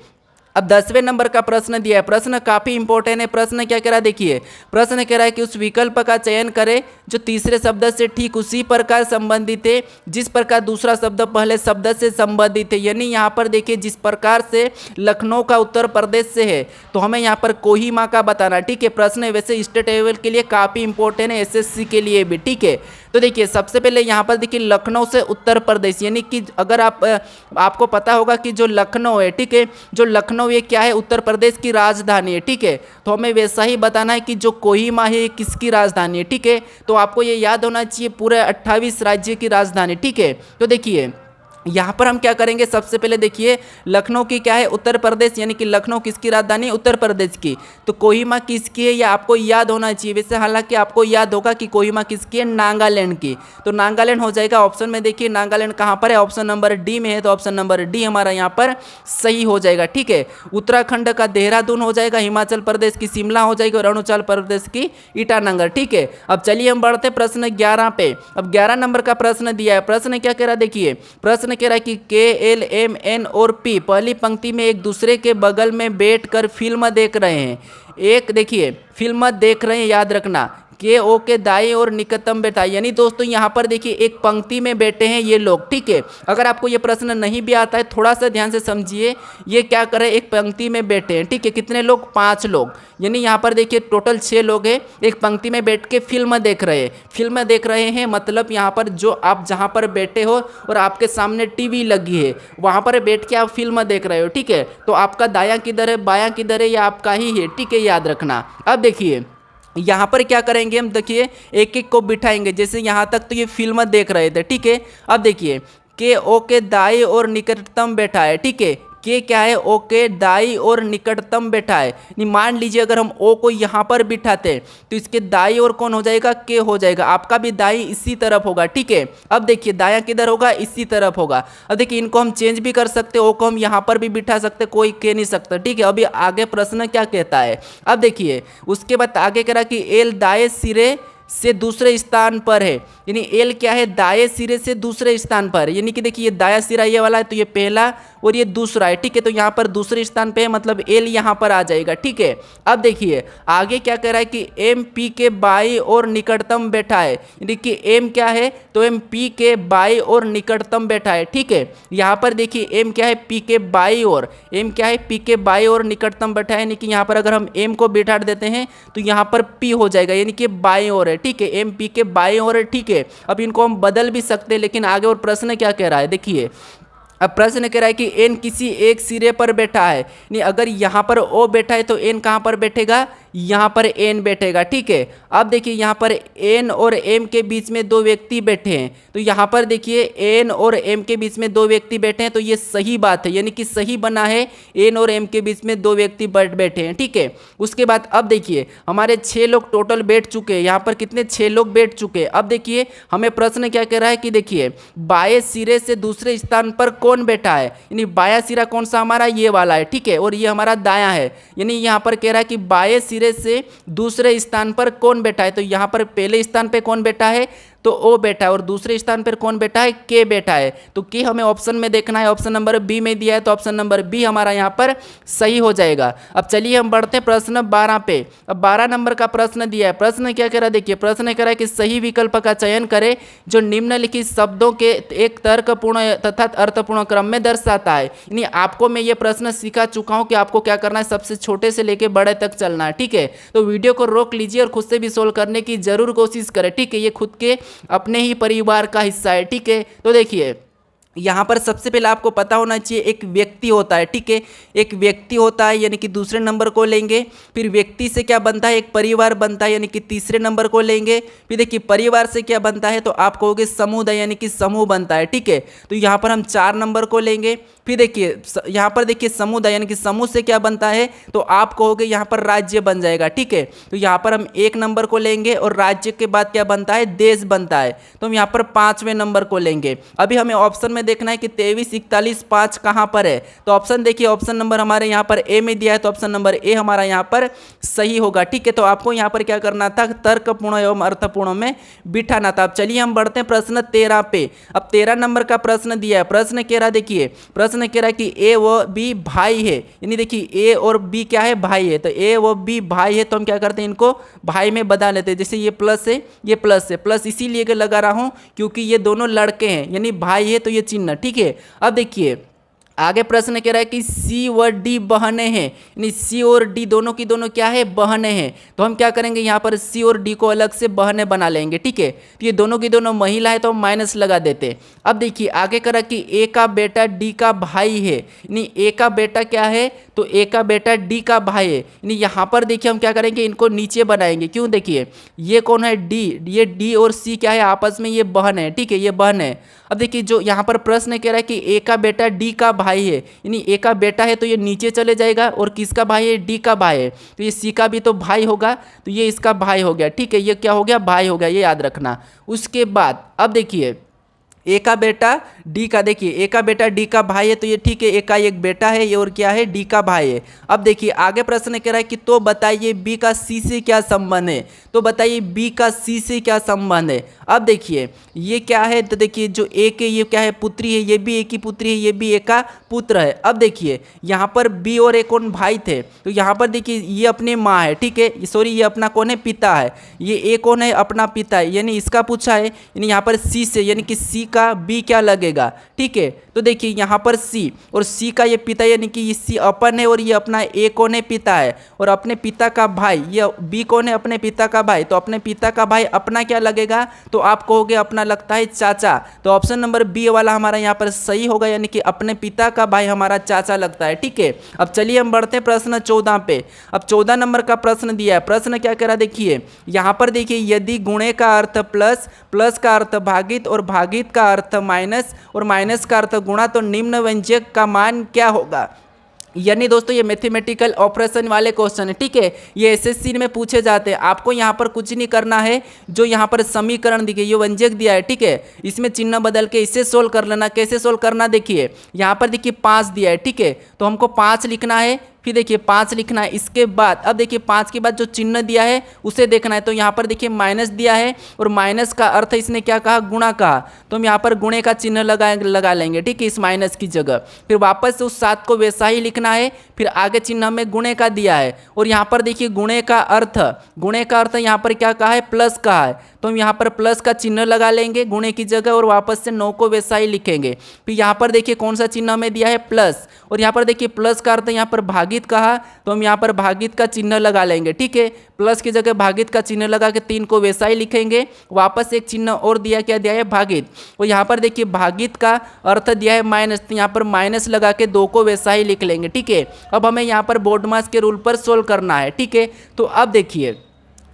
अब 10वें नंबर का प्रश्न दिया है। प्रश्न काफी इंपॉर्टेंट है। प्रश्न क्या कह रहा है, देखिए, प्रश्न कह रहा है कि उस विकल्प का चयन करें जो तीसरे शब्द से ठीक उसी प्रकार संबंधित है जिस प्रकार दूसरा शब्द पहले शब्द से संबंधित है। यानी यहाँ पर देखिए, जिस प्रकार से लखनऊ का उत्तर प्रदेश से है तो हमें यहाँ पर कोहिमा का बताना। ठीक है, प्रश्न वैसे स्टेट लेवल के लिए काफी इंपॉर्टेंट है, एसएससी के लिए भी। ठीक है, तो देखिए सबसे पहले यहाँ पर देखिए लखनऊ से उत्तर प्रदेश, यानी कि अगर आपको पता होगा कि जो लखनऊ है, ठीक है, जो लखनऊ ये क्या है, उत्तर प्रदेश की राजधानी है। ठीक है, तो हमें वैसा ही बताना है कि जो कोहिमा है ये किसकी राजधानी है। ठीक है, तो आपको ये याद होना चाहिए, पूरे 28 राज्य की राजधानी। ठीक है, तो देखिए यहाँ पर हम क्या करेंगे, सबसे पहले देखिए लखनऊ की क्या है, उत्तर प्रदेश, यानी कि लखनऊ किसकी राजधानी, उत्तर प्रदेश की। तो कोहिमा किसकी है, ये आपको याद होना चाहिए। वैसे हालांकि आपको याद होगा कि कोहिमा किसकी है, नागालैंड की। तो नागालैंड हो जाएगा। ऑप्शन में देखिए नागालैंड कहाँ पर है, ऑप्शन नंबर डी में है। तो ऑप्शन नंबर डी हमारा यहाँ पर सही हो जाएगा। ठीक है, उत्तराखंड का देहरादून हो जाएगा, हिमाचल प्रदेश की शिमला हो जाएगी और अरुणाचल प्रदेश की ईटानगर। ठीक है, अब चलिए हम बढ़ते प्रश्न 11 पे। अब 11 नंबर का प्रश्न दिया है। प्रश्न क्या कह रहा है, देखिए प्रश्न कह रहा है कि के, एल, एम, एन और पी पहली पंक्ति में एक दूसरे के बगल में बैठकर फिल्म देख रहे हैं। एक देखिए फिल्म देख रहे हैं, याद रखना, के ओ के दाएं और निकटतम बैठा, यानी दोस्तों यहाँ पर देखिए एक पंक्ति में बैठे हैं ये लोग। ठीक है, अगर आपको ये प्रश्न नहीं भी आता है थोड़ा सा ध्यान से समझिए, ये क्या कर रहे हैं, एक पंक्ति में बैठे हैं। ठीक है, कितने लोग, 5 लोग, यानी यहाँ पर देखिए टोटल 6 लोग हैं, एक पंक्ति में बैठ के फिल्म देख रहे हैं। फिल्म देख रहे हैं मतलब यहाँ पर जो आप जहाँ पर बैठे हो और आपके सामने टीवी लगी है वहाँ पर बैठ के आप फिल्म देख रहे हो। ठीक है, तो आपका दायां किधर है, बायां किधर है, ये आपका ही है। ठीक है, याद रखना। अब देखिए यहाँ पर क्या करेंगे हम, देखिए एक एक को बिठाएंगे। जैसे यहाँ तक तो ये फिल्म देख रहे थे। ठीक है, अब देखिए के ओ के दाएं और निकटतम बैठा है। ठीक है, के क्या है, ओ के दाई और निकटतम बैठा है। नहीं, मान लीजिए अगर हम ओ को यहाँ पर बिठाते हैं तो इसके दाई और कौन हो जाएगा, के हो जाएगा। आपका भी दाई इसी तरफ होगा। ठीक है, अब देखिए दायां किधर होगा, इसी तरफ होगा। अब देखिए इनको हम चेंज भी कर सकते, ओ को हम यहाँ पर भी बिठा सकते, कोई कह नहीं सकता। ठीक है, अभी आगे प्रश्न क्या कहता है, अब देखिए उसके बाद आगे कह रहा कि एल दाएं सिरे से दूसरे स्थान पर है, यानी एल क्या है, दाएं सिरे से दूसरे स्थान पर, यानी कि देखिए ये दाया सिरा ये वाला है तो ये पहला और ये दूसरा है, ठीक है। तो यहाँ पर दूसरे स्थान पे है, मतलब एल यहाँ पर आ जाएगा, ठीक है। अब देखिए आगे क्या कह रहा है कि एम पी के बाई और निकटतम बैठा है, यानी कि एम क्या है, तो एम पी के बाई और निकटतम बैठा है, ठीक है। यहाँ पर देखिए एम क्या है, पी के बाई और, एम क्या है, पी के बाई और निकटतम बैठा है, यानी कि यहाँ पर अगर हम एम को बिठा देते हैं तो यहाँ पर पी हो जाएगा, यानी कि बाई और है, ठीक है। एम पी के बाई और है, ठीक है। अब इनको हम बदल भी सकते हैं, लेकिन आगे और प्रश्न क्या कह रहा है देखिए। अब प्रश्न कह रहा है कि एन किसी एक सिरे पर बैठा है, नहीं अगर यहाँ पर ओ बैठा है तो एन कहाँ पर बैठेगा, यहाँ पर एन बैठेगा, ठीक है। अब देखिए यहाँ पर एन और एम के बीच में दो व्यक्ति बैठे हैं, तो यहाँ पर देखिए एन और एम के बीच में दो व्यक्ति बैठे हैं, तो ये सही बात है, यानी कि सही बना है, एन और एम के बीच में दो व्यक्ति बैठे हैं, ठीक है। उसके बाद अब देखिए हमारे 6 लोग टोटल बैठ चुके हैं, यहाँ पर कितने 6 लोग बैठ चुके हैं। अब देखिए हमें प्रश्न क्या कह रहा है कि देखिए बाएं सिरे से दूसरे स्थान पर कौन बैठा है, यानी बायां सिरा कौन सा हमारा, ये वाला है, ठीक है, और ये हमारा दायां है, यानी यहाँ पर कह रहा है कि बाएं सिरे से दूसरे स्थान पर कौन बैठा है। तो यहाँ पर पहले स्थान पे कौन बैठा है, तो ओ बैठा है, और दूसरे स्थान पर कौन बैठा है, के बैठा है। तो के हमें ऑप्शन में देखना है, ऑप्शन नंबर बी में दिया है, तो ऑप्शन नंबर बी हमारा यहाँ पर सही हो जाएगा। अब चलिए हम बढ़ते हैं प्रश्न 12 पे। अब 12 नंबर का प्रश्न दिया है, प्रश्न क्या कह रहा है देखिए, प्रश्न कह रहा है कि सही विकल्प का चयन करें जो निम्नलिखित शब्दों के एक तर्कपूर्ण तथा अर्थपूर्ण क्रम में दर्शाता है। यानी आपको मैं ये प्रश्न सिखा चुका हूँ कि आपको क्या करना है, सबसे छोटे से लेके बड़े तक चलना है, ठीक है। तो वीडियो को रोक लीजिए और खुद से भी सोल्व करने की जरूर कोशिश करें, ठीक है। ये खुद के अपने ही परिवार का हिस्सा है, ठीक है। तो देखिए यहाँ पर सबसे पहले आपको पता होना चाहिए एक व्यक्ति होता है, ठीक है, एक व्यक्ति होता है, यानी कि दूसरे नंबर को लेंगे। फिर व्यक्ति से क्या बनता है, एक परिवार बनता है, यानी कि तीसरे नंबर को लेंगे। फिर देखिए परिवार से क्या बनता है, तो आप कहोगे समुदाय, यानी कि समूह बनता है, ठीक है। तो यहाँ पर हम 4 नंबर को लेंगे। फिर देखिए यहाँ पर देखिए समुदाय, यानी कि समूह से क्या बनता है, तो आप कहोगे यहाँ पर राज्य बन जाएगा, ठीक है। तो यहाँ पर हम 1 नंबर को लेंगे, और राज्य के बाद क्या बनता है, देश बनता है, तो हम यहाँ पर 5वें नंबर को लेंगे। अभी हमें ऑप्शन में देखना है कि 23, 41, 5 कहाँ पर है। तो ऑप्शन देखिए, ऑप्शन नंबर हमारे यहाँ पर ए में दिया है, तो ऑप्शन नंबर ए हमारा यहाँ पर सही होगा, ठीक है। तो आपको यहाँ पर क्या करना था, तर्कपूर्ण एवं अर्थपूर्ण में बिठाना था। अब चलिए हम बढ़ते हैं प्रश्न 13 पे। अब 13 नंबर का प्रश्न दिया है, प्रश्न कह रहा देखिए, प्रश्न कह रहा है कि ए व बी भाई है, यानी देखिए ए और बी क्या है, भाई है। तो ए व बी भाई है, तो हम क्या करते हैं, इनको भाई में बदल लेते हैं। जैसे ये प्लस है, ये प्लस है, प्लस इसीलिए लगा रहा हूं क्योंकि ये दोनों लड़के हैं, यानी भाई है, तो ये चिन्ह, ठीक है। अब देखिए आगे प्रश्न कह रहा है कि सी व डी बहने हैं, यानी सी और डी दोनों की दोनों क्या है, बहने हैं। तो हम क्या करेंगे, यहाँ पर सी और डी को अलग से बहने बना लेंगे, ठीक है। तो ये दोनों की दोनों महिला है, तो हम माइनस लगा देते। अब देखिए आगे कह रहा कि ए का बेटा डी का भाई है, यानी ए का बेटा क्या है, तो ए का बेटा डी का भाई है। यानी यहाँ पर देखिए हम क्या करेंगे, इनको नीचे बनाएंगे। क्यों, देखिए ये कौन है, डी, ये डी और सी क्या है, आपस में ये बहन है, ठीक है, ये बहन है। अब देखिए जो यहाँ पर प्रश्न कह रहा है कि ए का बेटा डी का भाई है, यानी ए का बेटा है तो ये नीचे चले जाएगा, और किसका भाई है, डी का भाई है, तो ये सी का भी तो भाई होगा, तो ये इसका भाई हो गया, ठीक है। ये क्या हो गया, भाई हो गया, ये याद रखना। उसके बाद अब देखिए ए का बेटा डी का, देखिए ए का बेटा डी का भाई है, तो ये ठीक है, ए का एक बेटा है, ये और क्या है, डी का भाई है। अब देखिए आगे प्रश्न कह रहा है कि तो बताइए बी का सी से क्या संबंध है, तो बताइए बी का सी से क्या संबंध है। अब देखिए ये क्या है, तो देखिए जो ए के ये क्या है, पुत्री है, ये भी ए की पुत्री है, ये भी ए का पुत्र है। अब देखिए यहाँ पर बी और ए कौन भाई थे, तो यहाँ पर देखिए ये अपनी माँ है, ठीक है, सॉरी ये अपना कौन है, पिता है, ये ए कौन है, अपना पिता है, यानी इसका पूछा है, यानी यहाँ पर सी से, यानी कि सी का बी क्या लगेगा, ठीक है। तो देखिए यहाँ पर सी और सी का ये पिता, यानी कि ये सी अपन है और ये अपना ए कौन है, पिता है, और अपने पिता का भाई ये बी कौन है, अपने पिता का भाई, तो अपने पिता का भाई अपना क्या लगेगा, तो आप कहोगे अपना लगता है चाचा। तो ऑप्शन नंबर बी वाला हमारा यहाँ पर सही होगा, यानी कि अपने पिता का भाई हमारा चाचा लगता है, ठीक है। अब चलिए हम बढ़ते हैं प्रश्न 14 पे। अब 14 नंबर का प्रश्न दिया है, प्रश्न क्या कह रहा है देखिए, यहाँ पर देखिए यदि गुणे का अर्थ प्लस, प्लस का अर्थ भागित और भागित का अर्थ माइनस और माइनस का अर्थ गुणा, तो निम्न व्यंजक का मान क्या होगा। यानी दोस्तों ये मैथमेटिकल ऑपरेशन वाले क्वेश्चन है, ठीक है, ये एसएससी में पूछे जाते हैं। आपको यहाँ पर कुछ नहीं करना है, जो यहाँ पर समीकरण दिखे, ये व्यंजक दिया है, ठीक है, इसमें चिन्ह बदल के इसे सोल्व कर लेना। कैसे सोल्व करना, देखिए यहाँ पर देखिए 5 दिया है, ठीक है, तो हमको 5 लिखना है, फिर देखिए 5 लिखना है। इसके बाद अब देखिए 5 के बाद जो चिन्ह दिया है उसे देखना है। तो यहाँ पर देखिए माइनस दिया है और माइनस का अर्थ इसने क्या कहा, गुणा कहा, तो हम यहाँ पर गुणे का चिन्ह लगा लेंगे, ठीक है, इस माइनस की जगह। फिर वापस से उस 7 को वैसा ही लिखना है। फिर आगे चिन्ह हमें गुणे का दिया है और यहाँ पर देखिए गुणे का अर्थ यहाँ पर क्या कहा है, प्लस कहा है, तो हम यहाँ पर प्लस का चिन्ह लगा लेंगे गुणे की जगह और वापस से 9 को वैसा ही लिखेंगे। फिर यहाँ पर देखिए कौन सा चिन्ह हमें दिया है, प्लस, और यहाँ पर देखिए प्लस का अर्थ यहाँ पर भागित कहा, तो हम यहाँ पर भागित का चिन्ह लगा लेंगे, ठीक है, प्लस की जगह भागित का चिन्ह लगा के 3 को वैसा ही लिखेंगे। वापस एक चिन्ह और दिया, क्या दिया है, भागित, और यहाँ पर देखिए भागित का अर्थ दिया है माइनस, तो यहाँ पर माइनस लगा के 2 को वैसा ही लिख लेंगे, ठीक है। अब हमें यहाँ पर बोर्डमास के रूल पर सोल्व करना है, ठीक है। तो अब देखिए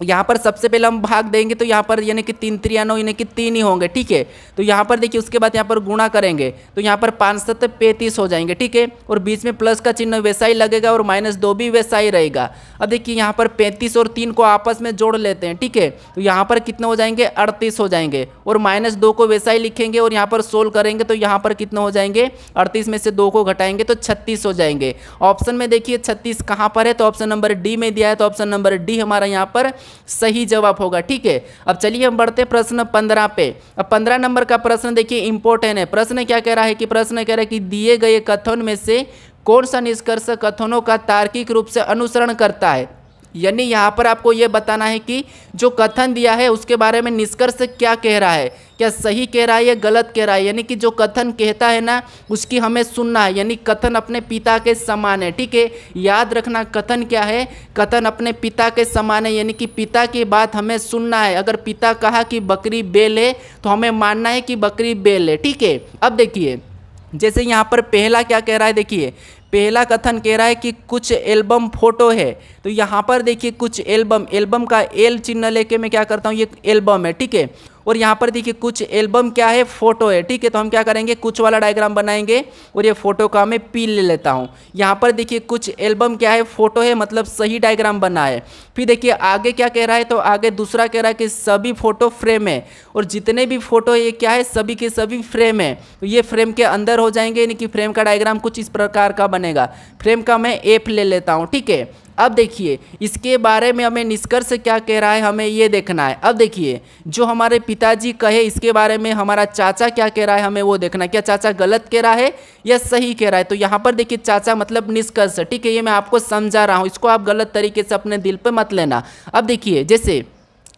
यहाँ पर सबसे पहले हम भाग देंगे, तो यहाँ पर यानी कि 3 3 9 यानी कि 3 ही होंगे, ठीक है। तो यहाँ पर देखिए उसके बाद यहाँ पर गुणा करेंगे, तो यहाँ पर 5 7 35 हो जाएंगे, ठीक है, और बीच में प्लस का चिन्ह वैसा ही लगेगा और -2 भी वैसा ही रहेगा। अब देखिए यहाँ पर 35 और 3 को आपस में जोड़ लेते हैं, ठीक है, तो यहाँ पर कितने हो जाएंगे, 38 हो जाएंगे, और -2 को वैसा ही लिखेंगे और यहाँ पर सोल्व करेंगे तो यहाँ पर कितने हो जाएंगे, 38 में से 2 को घटाएंगे तो 36 हो जाएंगे। ऑप्शन में देखिए 36 कहाँ पर है, तो ऑप्शन नंबर डी में दिया है, तो ऑप्शन नंबर डी हमारा यहाँ पर सही जवाब होगा, ठीक है। अब चलिए हम बढ़ते हैं प्रश्न 15 पे। अब 15 नंबर का प्रश्न देखिए इंपॉर्टेंट है। प्रश्न क्या कह रहा है कि प्रश्न कह रहा है कि दिए गए कथन में से कौन सा निष्कर्ष कथनों का तार्किक रूप से अनुसरण करता है। यानी यहाँ पर आपको ये बताना है कि जो कथन दिया है उसके बारे में निष्कर्ष क्या कह रहा है, क्या सही कह रहा है या गलत कह रहा है। यानी कि जो कथन कहता है ना उसकी हमें सुनना है, यानी कथन अपने पिता के समान है, ठीक है। याद रखना कथन क्या है, कथन अपने पिता के समान है, यानी कि पिता की बात हमें सुनना है। अगर पिता कहा कि बकरी बैल है तो हमें मानना है कि बकरी बैल है, ठीक है। अब देखिए जैसे यहाँ पर पहला क्या कह रहा है, देखिए पहला कथन कह रहा है कि कुछ एल्बम फोटो है, तो यहाँ पर देखिए कुछ एल्बम का एल चिन्ह लेके मैं क्या करता हूँ, ये एल्बम है, ठीक है। और यहाँ पर देखिए कुछ एल्बम क्या है, फोटो है, ठीक है। तो हम क्या करेंगे, कुछ वाला डायग्राम बनाएंगे और ये फोटो का मैं पी ले लेता हूँ। यहाँ पर देखिए कुछ एल्बम क्या है, फोटो है, मतलब सही डायग्राम बना है। फिर देखिए आगे क्या कह रहा है, तो आगे दूसरा कह रहा है कि सभी फोटो फ्रेम है, और जितने भी फोटो है ये क्या है, सभी के सभी फ्रेम है, तो ये फ्रेम के अंदर हो जाएंगे, यानी कि फ्रेम का डायग्राम कुछ इस प्रकार का बनेगा। फ्रेम का मैं एफ ले लेता हूँ, ठीक है। अब देखिए इसके बारे में हमें निष्कर्ष क्या कह रहा है, हमें ये देखना है। अब देखिए जो हमारे पिताजी कहे इसके बारे में हमारा चाचा क्या कह रहा है, हमें वो देखना है। क्या चाचा गलत कह रहा है या सही कह रहा है। तो यहाँ पर देखिए चाचा मतलब निष्कर्ष, ठीक है, ये मैं आपको समझा रहा हूँ, इसको आप गलत तरीके से अपने दिल पे मत लेना। अब देखिए जैसे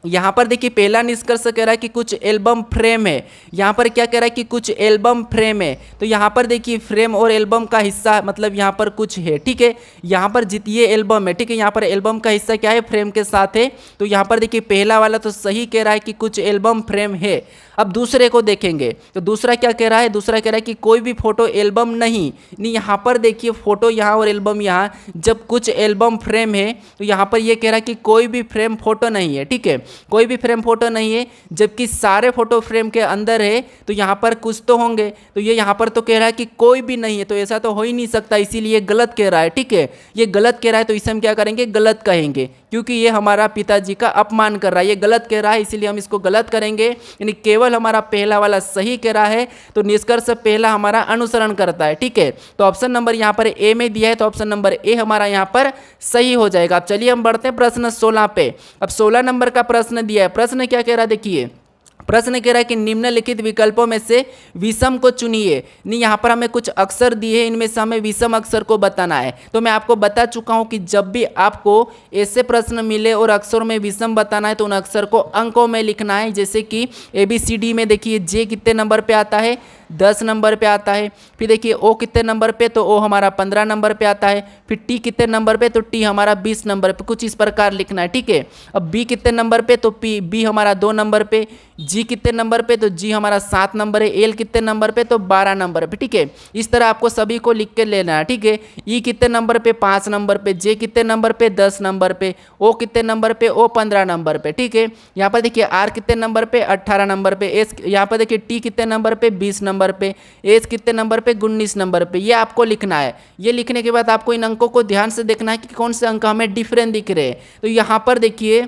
यहाँ पर देखिए पहला निष्कर्ष कह रहा है कि कुछ एल्बम फ्रेम है, यहाँ पर क्या कह रहा है कि कुछ एल्बम फ्रेम है, तो यहाँ पर देखिए फ्रेम और एल्बम का हिस्सा मतलब यहाँ पर कुछ है, ठीक है। यहाँ पर ये एल्बम है, ठीक है, यहाँ पर एल्बम का हिस्सा क्या है, फ्रेम के साथ है। तो यहाँ पर देखिए पहला वाला तो सही कह रहा है कि कुछ एल्बम फ्रेम है। अब दूसरे को देखेंगे तो दूसरा क्या कह रहा है, दूसरा कह रहा है कि कोई भी फोटो एल्बम नहीं। यहाँ पर देखिए फोटो यहाँ और एल्बम यहाँ, जब कुछ एल्बम फ्रेम है तो यहाँ पर ये कह रहा है कि कोई भी फ्रेम फोटो नहीं है, ठीक है, कोई भी फ्रेम फोटो नहीं है। जबकि सारे फोटो फ्रेम के अंदर है तो यहाँ पर कुछ तो होंगे, तो ये यहाँ पर तो कह रहा है कि कोई भी नहीं है, तो ऐसा तो हो ही नहीं सकता, इसीलिए गलत कह रहा है, ठीक है। ये गलत कह रहा है तो इसे हम क्या करेंगे, गलत कहेंगे, क्योंकि ये हमारा पिताजी का अपमान कर रहा है, ये गलत कह रहा है, इसीलिए हम इसको गलत करेंगे। यानी केवल हमारा पहला वाला सही कह रहा है, तो निष्कर्ष पहला हमारा अनुसरण करता है, ठीक है। तो ऑप्शन नंबर यहाँ पर ए में दिया है, तो ऑप्शन नंबर ए हमारा यहाँ पर सही हो जाएगा। अब चलिए हम बढ़ते हैं प्रश्न 16 पे। अब 16 नंबर का प्रश्न दिया है। प्रश्न क्या कह रहा है, देखिए प्रश्न कह रहा है कि निम्नलिखित विकल्पों में से विषम को चुनिए। नहीं, यहाँ पर हमें कुछ अक्षर दिए हैं, इनमें से हमें विषम अक्षर को बताना है। तो मैं आपको बता चुका हूँ कि जब भी आपको ऐसे प्रश्न मिले और अक्षरों में विषम बताना है तो उन अक्षर को अंकों में लिखना है। जैसे कि ABCD में देखिए जे कितने नंबर पे आता है, 10 नंबर पे आता है। फिर देखिए ओ कितने नंबर पे, तो ओ हमारा 15 नंबर पे आता है। फिर टी कितने नंबर पे, तो टी हमारा 20 नंबर पे, कुछ इस प्रकार लिखना है, ठीक है। अब बी कितने नंबर पे, तो बी हमारा 2 नंबर पे। जी कितने नंबर पे, तो जी हमारा 7 नंबर है। एल कितने नंबर पे, तो 12 नंबर पे, ठीक है। इस तरह आपको सभी को लिख के लेना है, ठीक है। ई कितने नंबर पे, 5 नंबर पे। जे कितने नंबर पे, 10 नंबर पे। ओ कितने नंबर पे, ओ 15 नंबर पे, ठीक है। यहाँ पर देखिए आर कितने नंबर पे, 18 नंबर पे। एस यहाँ पर देखिए टी कितने नंबर पे, 20 नंबर पे। एज कितने नंबर पे, 19 नंबर पे। ये आपको लिखना है। ये लिखने के बाद आपको इन अंकों को ध्यान से देखना है कि कौन से अंक हमें डिफरेंट दिख रहे हैं। तो यहाँ पर देखिए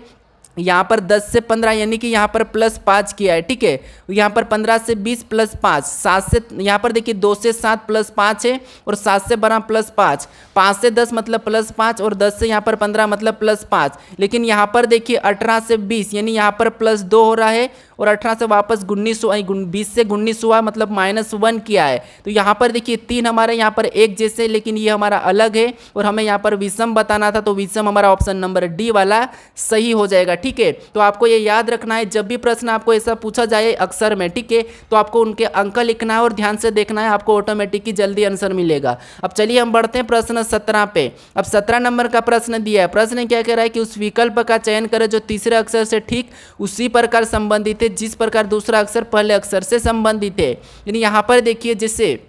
यहाँ पर 10 से 15 यानी कि यहाँ पर +5 किया है, ठीक है। यहाँ पर 15 से 20 +5, 7 से, यहाँ पर देखिए 2 से 7 +5 है, और 7 से 12 +5, 5 से 10 मतलब +5, और 10 से यहाँ पर 15 मतलब +5। लेकिन यहाँ पर देखिए 18 से 20 यानी यहाँ पर +2 हो रहा है, और 18 से वापस 19 हुआ, 20 से 19 हुआ मतलब -1 किया है। तो यहाँ पर देखिए 3 हमारे यहाँ पर एक जैसे, लेकिन ये हमारा अलग है, और हमें यहाँ पर विषम बताना था, तो विषम हमारा ऑप्शन नंबर डी वाला सही हो जाएगा, ठीक है। तो आपको ये याद रखना है, जब भी प्रश्न आपको ऐसा पूछा जाए अक्सर में, ठीक है, तो आपको उनके अंक लिखना है और ध्यान से देखना है, आपको ऑटोमेटिक ही जल्दी आंसर मिलेगा। अब चलिए हम बढ़ते हैं प्रश्न 17 पे। अब 17 नंबर का प्रश्न दिया है। प्रश्न क्या कह रहा है कि उस विकल्प का चयन करें जो तीसरे अक्षर से ठीक उसी प्रकार संबंधित है जिस प्रकार दूसरा अक्षर पहले अक्षर से संबंधित है। यानी यहाँ पर देखिए, जैसे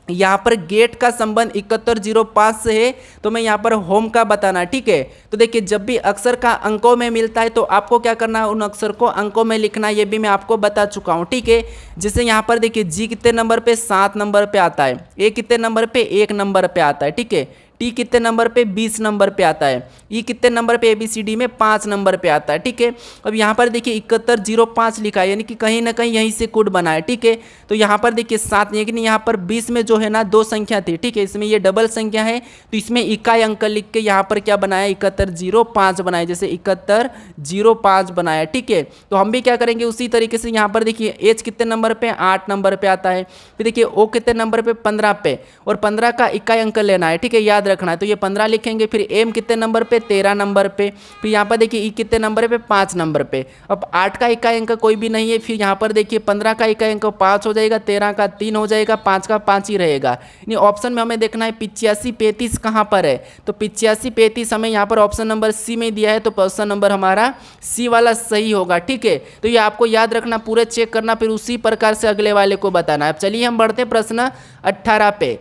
यहाँ पर गेट का संबंध 7105 से है, तो मैं यहाँ पर होम का बताना, ठीक है। तो देखिए जब भी अक्षर का अंकों में मिलता है तो आपको क्या करना है, उन अक्षर को अंकों में लिखना, ये भी मैं आपको बता चुका हूँ, ठीक है। जैसे यहाँ पर देखिए जी कितने नंबर पे, 7 नंबर पे आता है, ए कितने नंबर पे, 1 नंबर पे आता है, ठीक है। टी कितने नंबर पे, 20 नंबर पे आता है। ई कितने नंबर पे, ABCD में 5 नंबर पे आता है, ठीक है। अब यहाँ पर देखिए 7105 लिखा है, यानी कि कहीं ना कहीं यहीं से कोड बना है, ठीक है। तो यहाँ पर देखिए 7, लेकिन यहाँ पर 20 में जो है ना 2 संख्या थी, ठीक है, इसमें ये डबल संख्या है, तो इसमें इकाई अंक लिख के यहाँ पर क्या बनाया, 7105 बनाया, जैसे 7105 बनाया, ठीक है। तो हम भी क्या करेंगे उसी तरीके से, यहाँ पर देखिए एच कितने नंबर पे, 8 नंबर पे आता है। फिर देखिए ओ कितने नंबर पे, 15 पे, और 15 का इकाई अंक लेना है, ठीक है, याद रखना है। तो ये 15 लिखेंगे। फिर एम कितने नंबर पे, 13 नंबर पे। फिर यहाँ पर देखिए ई कितने नंबर पे, 5 नंबर पे। अब 8 का इकाई अंक कोई भी नहीं है, फिर यहाँ पर देखिए 15 का इकाई अंक 5 हो जाएगा, 13 का 3 हो जाएगा, 5 का 5 ही रहेगा। यानी ऑप्शन में हमें देखना है 8535 कहाँ पर है, तो 8535 हमें यहाँ पर ऑप्शन नंबर सी में दिया है, तो ऑप्शन नंबर हमारा सी वाला सही होगा, ठीक है। तो ये आपको याद रखना, पूरे चेक करना, फिर उसी प्रकार से अगले वाले को बताना है। अब चलिए हम बढ़ते हैं प्रश्न 18 पे।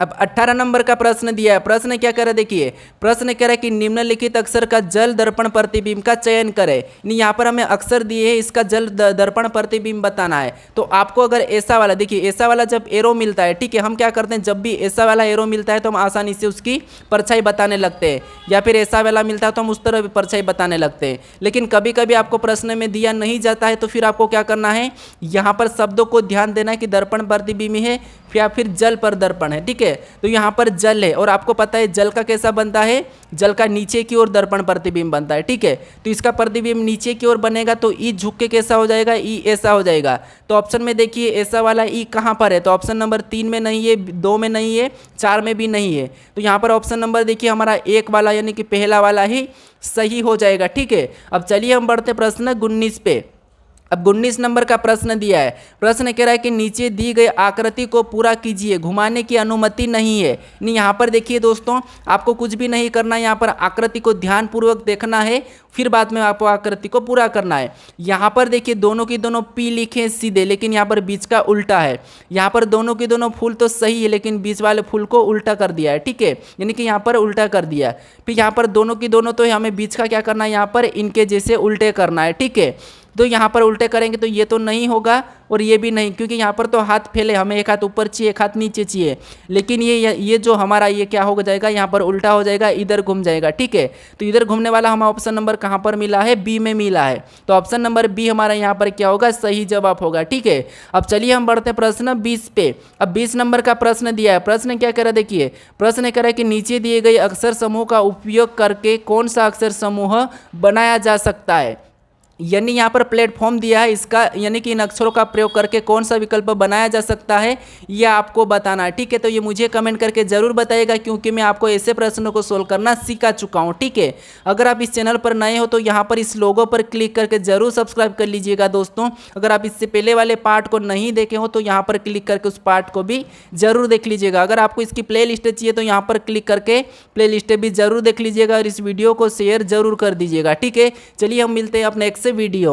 अब 18 नंबर का प्रश्न दिया है। प्रश्न क्या कह रहा है, देखिए प्रश्न कह रहा है कि निम्नलिखित अक्षर का जल दर्पण प्रतिबिंब का चयन करें। यहाँ पर हमें अक्षर दिए हैं, इसका जल दर्पण प्रतिबिंब बताना है। तो आपको अगर ऐसा वाला, देखिए ऐसा वाला जब एरो मिलता है, ठीक है, हम क्या करते हैं, जब भी ऐसा वाला एरो मिलता है तो हम आसानी से उसकी परछाई बताने लगते हैं, या फिर ऐसा वाला मिलता है तो हम उस तरह परछाई बताने लगते हैं। लेकिन कभी कभी आपको प्रश्न में दिया नहीं जाता है, तो फिर आपको क्या करना है, यहाँ पर शब्दों को ध्यान देना है कि दर्पण प्रतिबिंब है या फिर जल पर दर्पण है, ठीक है। तो यहाँ पर जल है, और आपको पता है जल का कैसा बनता है, जल का नीचे की ओर दर्पण प्रतिबिंब बनता है, ठीक है। तो इसका प्रतिबिंब नीचे की ओर बनेगा, तो ई झुक के कैसा हो जाएगा, ई ऐसा हो जाएगा। तो ऑप्शन में देखिए ऐसा वाला ई कहाँ पर है, तो ऑप्शन नंबर 3 में नहीं है, 2 में नहीं है, 4 में भी नहीं है। तो यहाँ पर ऑप्शन नंबर देखिए हमारा 1 वाला यानी कि पहला वाला ही सही हो जाएगा, ठीक है। अब चलिए हम बढ़ते प्रश्न 19 पे। अब 19 नंबर का प्रश्न दिया है। प्रश्न कह रहा है कि नीचे दी गई आकृति को पूरा कीजिए, घुमाने की अनुमति नहीं है। नहीं, यहाँ पर देखिए दोस्तों, आपको कुछ भी नहीं करना है, यहाँ पर आकृति को ध्यानपूर्वक देखना है, फिर बाद में आपको आकृति को पूरा करना है। यहाँ पर देखिए दोनों की दोनों पी लिखे सीधे, लेकिन यहाँ पर बीच का उल्टा है। यहाँ पर दोनों की दोनों फूल तो सही है, लेकिन बीच वाले फूल को उल्टा कर दिया है, ठीक है, यानी कि यहाँ पर उल्टा कर दिया। फिर यहाँ पर दोनों की दोनों, तो हमें बीच का क्या करना है, यहाँ पर इनके जैसे उल्टे करना है, ठीक है। तो यहाँ पर उल्टे करेंगे तो ये तो नहीं होगा, और ये भी नहीं, क्योंकि यहाँ पर तो हाथ फैले, हमें एक हाथ ऊपर चाहिए, एक हाथ नीचे चाहिए। लेकिन ये जो हमारा ये क्या हो जाएगा, यहाँ पर उल्टा हो जाएगा, इधर घूम जाएगा, ठीक है। तो इधर घूमने वाला हमारा ऑप्शन नंबर कहाँ पर मिला है, बी में मिला है। तो ऑप्शन नंबर बी हमारा यहाँ पर क्या होगा, सही जवाब होगा, ठीक है। अब चलिए हम बढ़ते हैं प्रश्न 20 पे। अब 20 नंबर का प्रश्न दिया है। प्रश्न क्या कह रहा है, देखिए प्रश्न कह रहा है कि नीचे दिए गए अक्षर समूह का उपयोग करके कौन सा अक्षर समूह बनाया जा सकता है। यानी यहाँ पर प्लेटफॉर्म दिया है इसका, यानी कि इन अक्षरों का प्रयोग करके कौन सा विकल्प बनाया जा सकता है, यह आपको बताना है, ठीक है। तो ये मुझे कमेंट करके जरूर बताइएगा, क्योंकि मैं आपको ऐसे प्रश्नों को सोल्व करना सिखा चुका हूँ, ठीक है। अगर आप इस चैनल पर नए हो तो यहाँ पर इस लोगो पर क्लिक करके जरूर सब्सक्राइब कर लीजिएगा दोस्तों। अगर आप इससे पहले वाले पार्ट को नहीं देखे हो तो यहाँ पर क्लिक करके उस पार्ट को भी जरूर देख लीजिएगा। अगर आपको इसकी प्ले लिस्ट चाहिए तो यहाँ पर क्लिक करके प्ले लिस्ट भी जरूर देख लीजिएगा, और इस वीडियो को शेयर जरूर कर दीजिएगा, ठीक है। चलिए हम मिलते हैं अपने नेक्स्ट वीडियो।